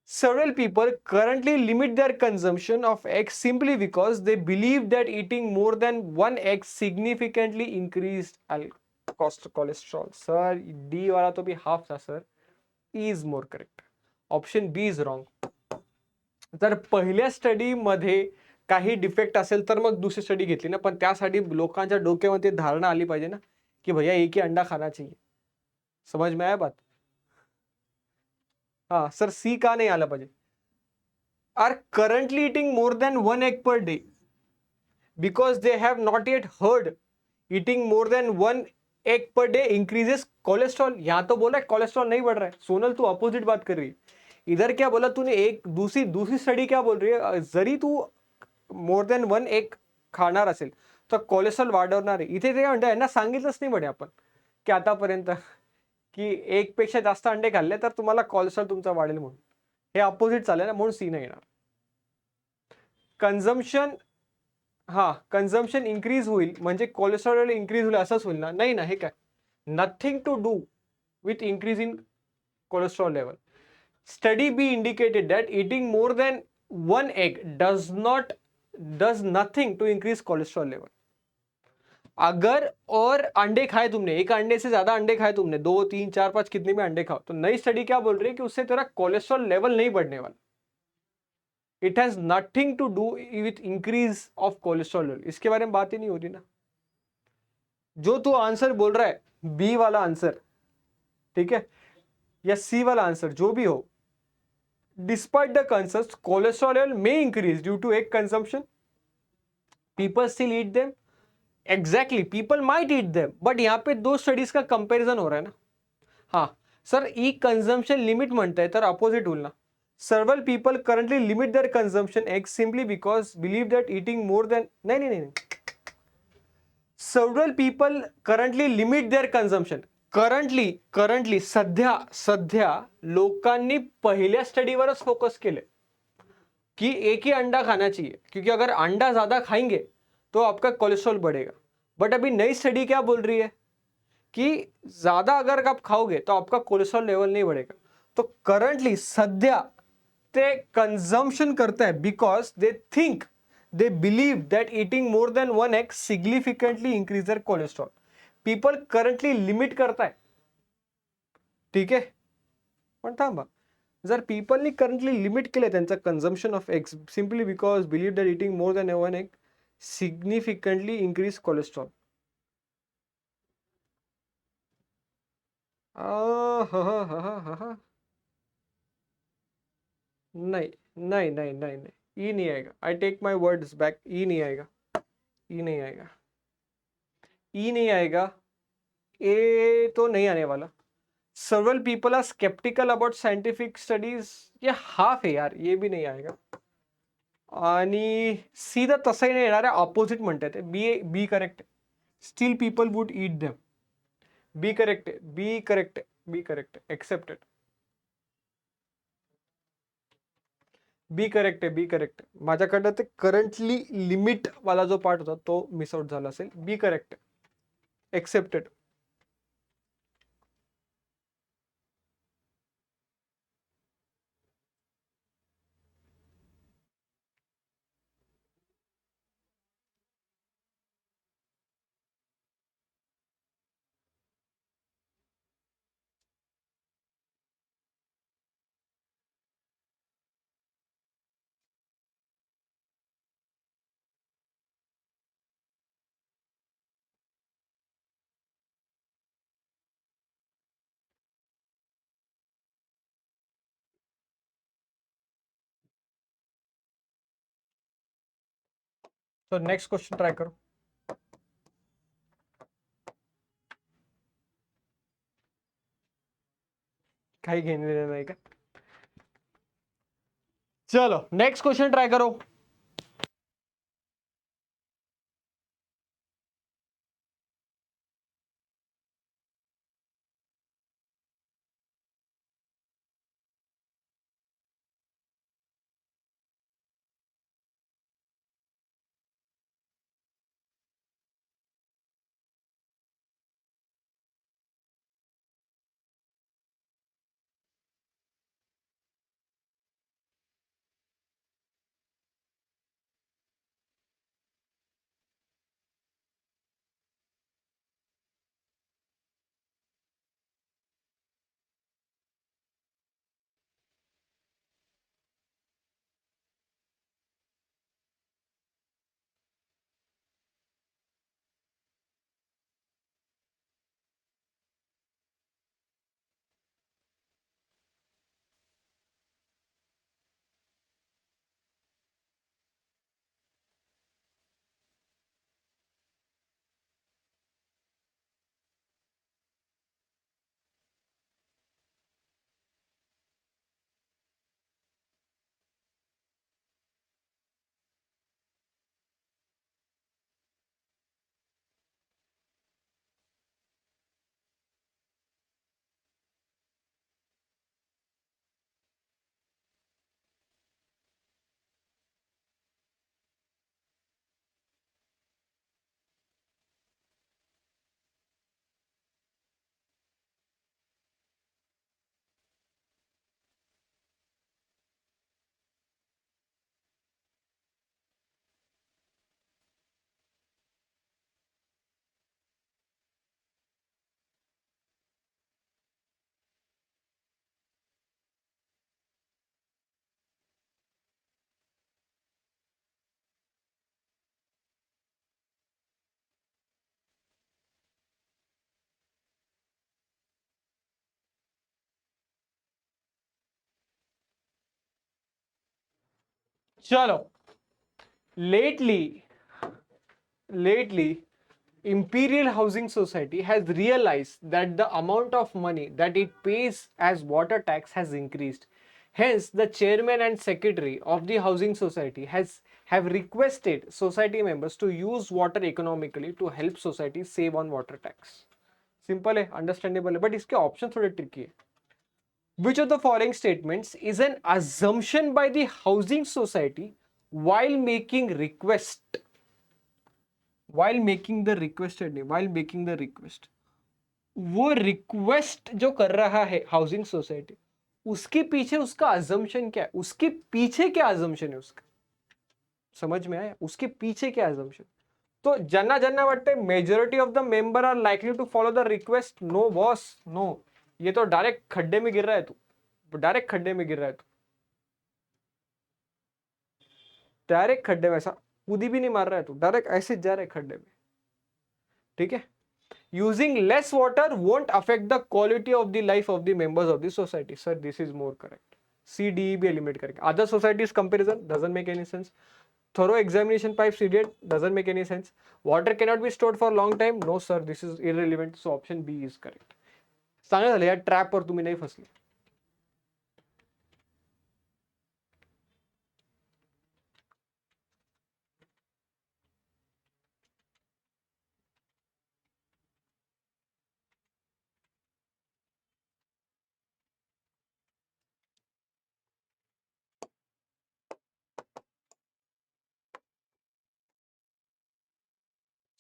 Several people currently limit their consumption of eggs simply because they believe that eating more than one egg significantly increased cholesterol. Sir, D वाला तो भी half था sir. E is more correct. Option B is wrong. जर पहिल्या study मध्ये काही defect असेल तर मग दुसरी स्टडी घेतली ना, पण त्यासाठी लोकांच्या डोक्यामध्ये धारणा आली पाहिजे ना की भैया एक ही अंडा खाना चाहिए. समझ में आया बात? हाँ सर, सी का नहीं आला पाहिजे. Are currently eating more than one egg per day because they have not yet heard eating more than one egg per day increases cholesterol. यहां तो बोला कोलेस्ट्रॉल नहीं बढ़ रहा है. सोनल तू अपोजिट बात कर रही है. इधर क्या बोला तूने? एक दूसरी स्टडी क्या बोल रही है? जरी तू मोर देन वन एग खाणार असेल तर कोलेस्ट्रॉल वाढवणार आहे. इथे ते अंडे यांना सांगितलंच नाही म्हणे आपण की आतापर्यंत की एक पेक्षा जास्त अंडे खाल्ले तर तुम्हाला कोलेस्ट्रॉल तुमचा वाढेल म्हणून. हे अपोजिट चालेल ना, म्हणून सी नाही येणार. कन्झम्पशन, हा कन्झम्पशन इन्क्रीज होईल म्हणजे कोलेस्ट्रॉल इन्क्रीज होईल असंच होईल ना? नाही ना. हे काय? Nothing to do with increase in cholesterol level. Study B indicated that eating more than one egg does nothing to increase cholesterol level. अगर और अंडे खाए तुमने, एक अंडे से ज्यादा अंडे खाए तुमने, 2 3 4 5 कितने भी अंडे खाओ, तो नई स्टडी क्या बोल रही है कि उससे तेरा कोलेस्ट्रॉल लेवल नहीं बढ़ने वाला. It has nothing to do with increase of cholesterol level. इसके बारे में बात ही नहीं हो रही ना. जो तू आंसर बोल रहा है, बी वाला आंसर, ठीक है, या सी वाला आंसर, जो भी हो, despite the concerns, cholesterol level may increase due to egg consumption. People still eat them. Exactly, people might eat them, but यहाँ पे दो स्टडीज का कंपैरिजन हो रहा है ना. हाँ सर, ई कंजम्पशन लिमिट म्हणताय तर अपोजिट होईल ना. Several people currently limit their consumption eggs simply because believe that eating more than नहीं. Several people currently limit their consumption. Currently सध्या लोकांनी पहिल्या स्टडीवरच फोकस केले कि एक ही अंडा खाना चाहिए, क्योंकि अगर अंडा ज्यादा खाएंगे तो आपका कोलेस्ट्रॉल बढ़ेगा. बट अभी नई स्टडी क्या बोल रही है कि ज्यादा अगर आप खाओगे तो आपका कोलेस्ट्रॉल लेवल नहीं बढ़ेगा. तो करंटली सध्या ते कंजम्पशन करता है because they believe that eating more than one egg significantly increase their cholesterol. People currently limit करताय, ठीक आहे. पण थांबा, जर पीपलनी करंटली लिमिट केलं त्यांचं consumption of eggs simply because believe that eating more than one egg significantly increase cholesterol. नहीं नहीं नहीं नहीं नहीं, ई नहीं आएगा. I take my words back. ई नहीं आएगा, ई नहीं आएगा, ई नहीं आएगा. ए तो नहीं आने वाला. Several people are skeptical about scientific studies. ये हाफ है यार, ये भी नहीं आएगा. आणि सीधा तसंही नाही येणार आहे, ऑपोजिट म्हणतात ते. B correct. Still people would eat them. B correct आहे, बी करेक्ट आहे, बी करेक्ट आहे. एक्सेप्टेड. बी करेक्ट आहे, बी करेक्ट आहे. माझ्याकडनं ते करंटली लिमिट वाला जो पार्ट होता तो मिस आउट झाला असेल. बी करेक्ट आहे, एक्सेप्टेड. तो नेक्स्ट क्वेश्चन ट्राई करो. काही घेणे देणे नाही का. चलो नेक्स्ट क्वेश्चन ट्राई करो. चलो lately Imperial Housing Society has realized that the amount of money that it pays as water tax has increased. Hence, the chairman and secretary of the housing society have requested society members to use water economically to help society save on water tax. Simple है, understandable है, but इसके option थोड़े tricky है. Which of the following statements is an assumption by the housing society while making request? While making the request, वो request जो कर रहा है हाउसिंग सोसाइटी, उसके पीछे उसका अजम्पशन क्या है, उसके पीछे क्या अजम्पशन है उसका, समझ में आया, उसके पीछे क्या अजम्पशन. तो ज्यांना ज्यांना वाटतंय majority of the member are likely to follow the request, no boss no. ये तो डायरेक्ट खड्डे में गिर रहा है तू, डायरेक्ट खड्डे में गिर रहा है तू, डायरेक्ट खड्डे में, ऐसा कूदी भी नहीं मार रहा है तू, डायरेक्ट ऐसे जा रहा है खड्डे में. ठीक है. Using less water won't affect the quality of the life of the members of the society. Sir, this is more correct. C, D, E भी eliminate करेंगे. Other societies comparison doesn't make any sense. Thorough examination pipes idiot doesn't make any sense. Water cannot be stored for a long time. No sir, this is irrelevant. So option B is correct. चांगलं झालं या trap वर तुम्ही नाही फसले.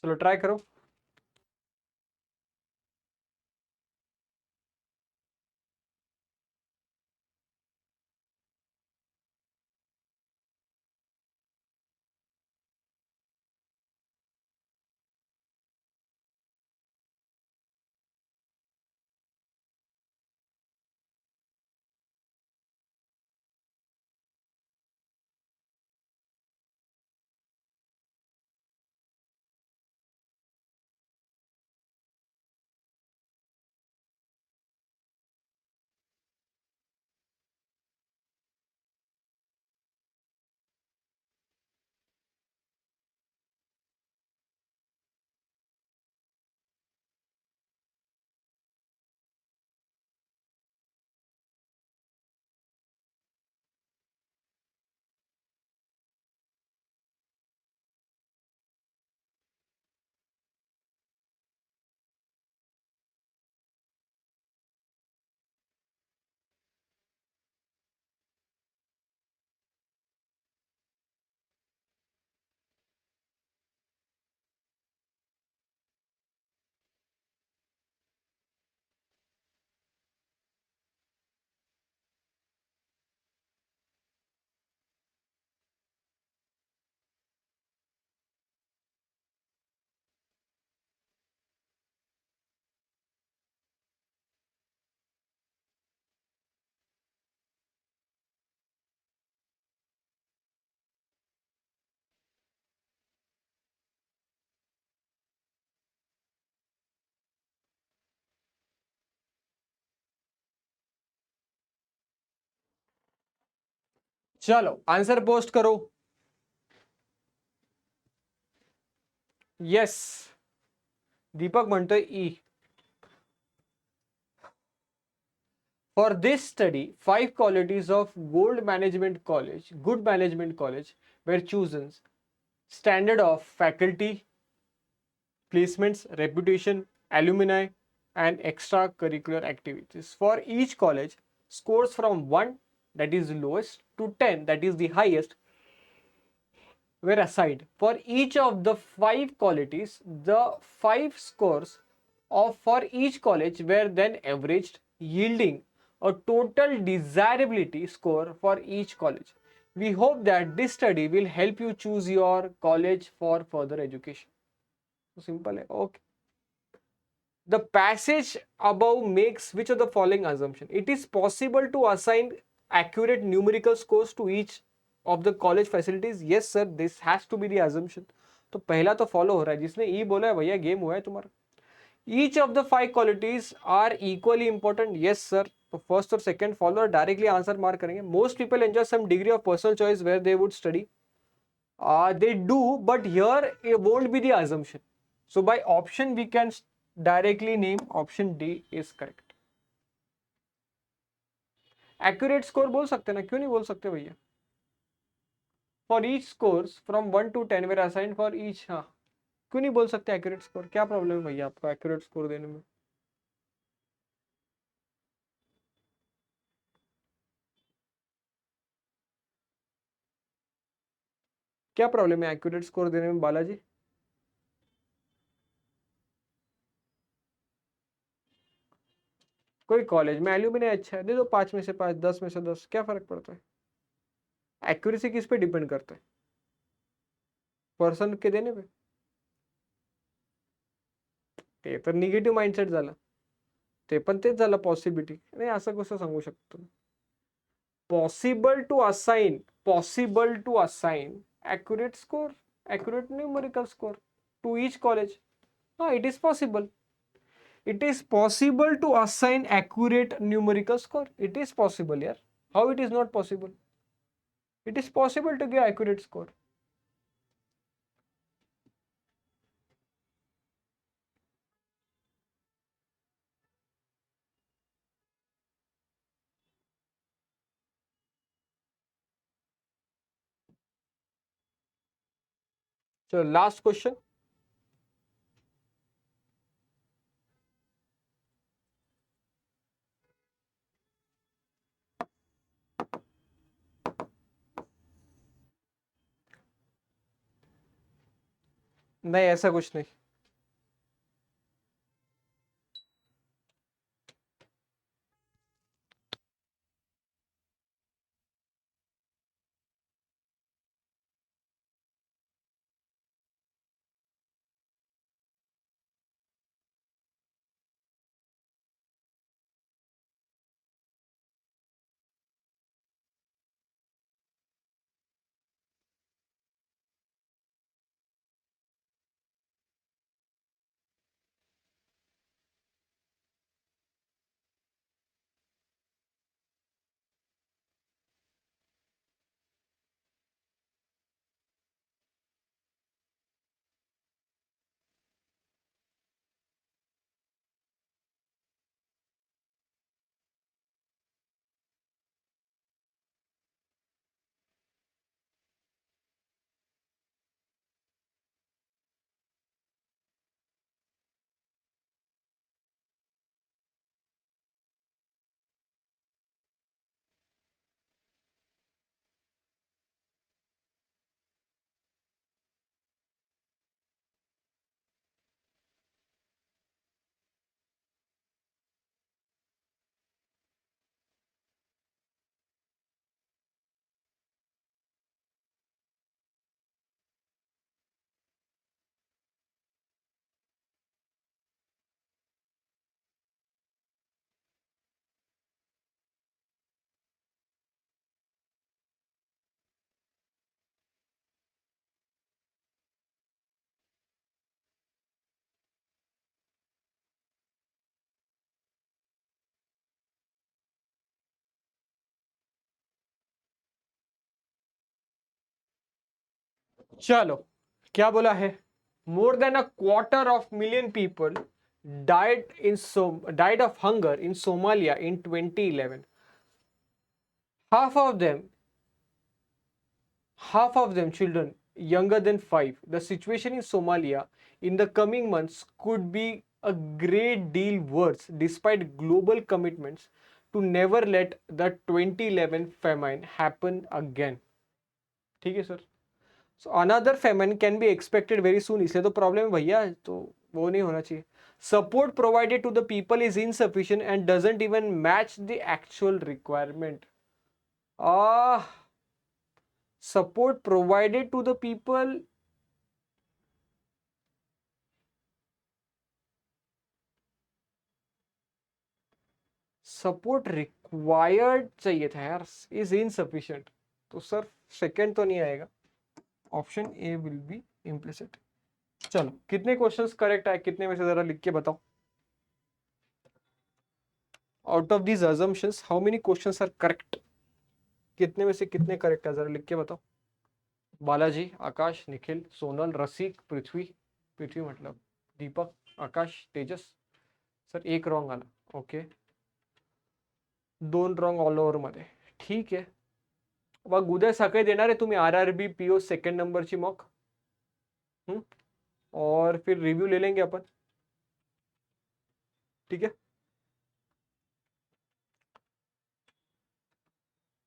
चलो try करो. चलो answer post करो. येस, दीपक म्हणतोय ई. For this study, 5 qualities of good management college were chosen. Standard of faculty, placements, reputation, alumni, and extracurricular activities. For each college, scores from 1, that is the lowest, to 10, that is the highest, were assigned. For each of the 5 qualities, the 5 scores of for each college were then averaged, yielding a total desirability score for each college. We hope that this study will help you choose your college for further education. So simple है. Okay. The passage above makes which of the following assumption? It is possible to assign accurate numerical scores to each of the college facilities. Yes sir, this has to be the assumption. तो पहला तो follow हो रहा है. जिसने ई बोला है भैया गेम हुआ है तुम्हारा. Each of the 5 qualities are equally important. Yes sir. तो फर्स्ट और सेकंड फॉलो और डायरेक्टली आंसर मार्क करेंगे. Most people enjoy some degree of personal choice where they would study. They do, but here it won't be the assumption. So by option we can directly name option D is correct. Accurate score बोल सकते ना, क्यों नहीं बोल सकते भैया? For each scores from 1 to 10 were assigned for each. हाँ, क्यों नहीं बोल सकते accurate score? क्या प्रॉब्लम है भैया आपको accurate score देने में? क्या प्रॉब्लम है accurate score देने में बालाजी? कोई कॉलेज में एल्यूमिनाई अच्छा है, दे दो 5 में से 5, 10 में से 10, क्या फर्क पड़ता है? एक्यूरेसी किस पे डिपेंड करता है? पर्सन के देने पे. ते तर निगेटिव्ह माइंडसेट झाला. ते पण तेच झालं पॉसिबिलिटी. नाही असं कसं सांगू शकतो? Possible to assign accurate score, accurate numerical score to each college. It is possible. It is possible to assign accurate numerical score. It is possible, yeah. How it is not possible? It is possible to give accurate score. So last question. नहीं ऐसा कुछ नहीं. चलो, क्या बोला है? More than a quarter of million people died of hunger in Somalia in 2011. Half of them, half of them children younger than 5. The situation in Somalia in the coming months could be a great deal worse despite global commitments to never let the 2011 famine happen again. ठीक है sir? So another famine can be expected very soon. इसलिए तो problem है भैया, तो वो नहीं होना चाहिए. Support provided to the people is insufficient and doesn't even match the actual requirement. Ah, support provided to the people. Support required चाहिए था यार, इज इनसफिशिएंट. तो सर सेकंड तो नहीं आएगा, option A will be implicit. चलो, कितने questions correct आए, कितने में से जरा लिख के बताओ. Out of these assumptions how many questions are correct? कितने में से कितने करेक्ट है जरा लिख के बताओ. बालाजी, आकाश, निखिल, सोनल, रसिक, पृथ्वी. पृथ्वी मतलब दीपक, आकाश, तेजस. सर एक रॉंग आला. ओके, 2 रॉंग ऑल ओव्हर मध्ये. ठीक आहे. मग उद्या सकाळी देणार आहे तुम्ही RRB PO सेकंड नंबरची मॉक. और फिर रिव्यू ले लेंगे अपन. ठीक आहे.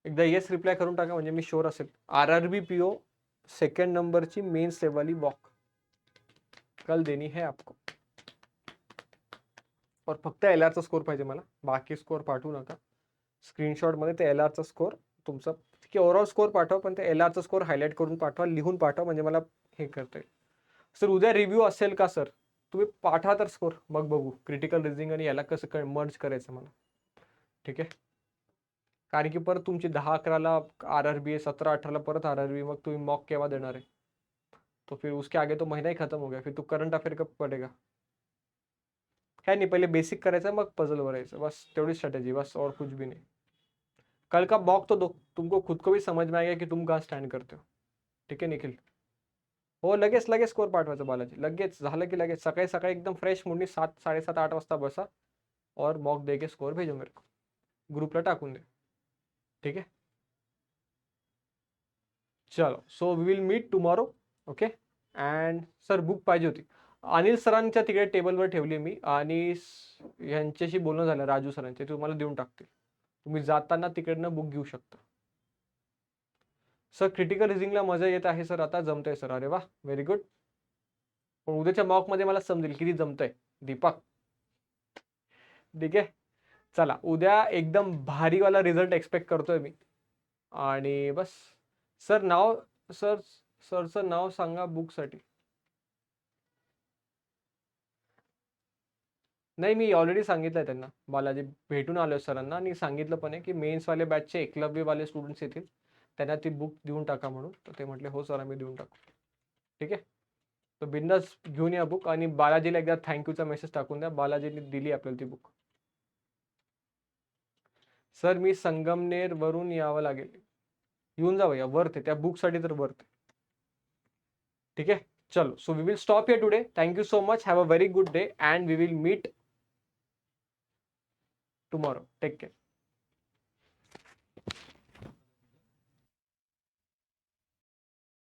एकदा येस रिप्लाय करून टाका म्हणजे मी शुअर असेल. RRB PO सेकंड नंबरची मेन्स लेवल मॉक कल देनी है आपको. और फक्त LRचा स्कोर पाहिजे मला, बाकी स्कोर पाठवू नका. स्क्रीनशॉट मध्ये ते LRचा स्कोर तुमचा, की ओव्हरऑल स्कोर पाठवा, पण ते LRचा स्कोर हायलाइट करून पाठवा, लिहून पाठवा, म्हणजे मला हे करता येईल. सर उद्या रिव्ह्यू असेल का सर? तुम्ही पाठवा तर स्कोर, मग बघू क्रिटिकल रिझनिंग आणि याला कसं मर्ज करायचं मला. ठीक आहे. कारण की परत तुमची 10-11ला RRB, 17-18ला परत RRB, मग तुम्ही मॉक केव्हा देणार आहे? तो फिर उसके आगे तो महीना ही खत्म हो गया, फिर तू करंट अफेयर कब पढ़ेगा? काय नाही, पहिले बेसिक करायचं, मग पजल भरायचं, बस तेवढी स्ट्रॅटेजी, बस और कुछ भी नहीं. कल का मॉक तो दो, तुमको खुद को भी समझ में आएगा कि तुम कहाँ स्टँड करते हो. ठीक आहे निखिल? हो, लगेच लगेच स्कोर पाठवायचा बालाजी, लगेच झालं की लगेच सकाळी सकाळी एकदम फ्रेश मूडनी 7, 7:30, 8 वाजता बसा और मॉक दे के स्कोर भेजो मेरे को, ग्रुपला टाकून दे. ठीक आहे. चलो, so we will meet tomorrow. Okay. And sir book पाहिजे होती, अनिल सरांच्या तिकडे टेबलवर ठेवली मी, आणि यांच्याशी बोलणं झालं राजू सरांचे, तुम्हाला देऊन टाकतील. तुम्ही जाताना तिकडनं बुक घेऊ शकता. सर क्रिटिकल रिझनिंगला मजा येत आहे सर, आता जमतंय सर. अरे वा, व्हेरी गुड. पण उद्याच्या मॉकमध्ये मला समजेल किती जमतंय दीपक. ठीक आहे. चला, उद्या एकदम भारीवाला रिझल्ट एक्सपेक्ट करतोय मी. आणि बस. सर नाव, सर सरचं नाव सांगा बुकसाठी. नाही, मी ऑलरेडी सांगितलंय त्यांना, बालाजी भेटून आलोय सरांना, आणि सांगितलं पण आहे की मेन्सवाले बॅचचे एकलव्यवाले स्टुडंट्स येतील, त्यांना ती बुक देऊन टाका म्हणून. तर ते म्हटले हो सर आम्ही देऊन टाकू. ठीक आहे. तर बिंदास घेऊन या बुक, आणि बालाजीला एकदा थँक्यूचा मेसेज टाकून द्या, बालाजीने दिली आपल्याला ती बुक. सर मी संगमनेर वरून यावं लागेल. येऊन जा भैया, वर्थ आहे त्या बुकसाठी, तर वर्थ आहे. ठीक आहे. चलो, so we will stop here today. Thank you so much, have a very good day, and we will meet tomorrow. Take care.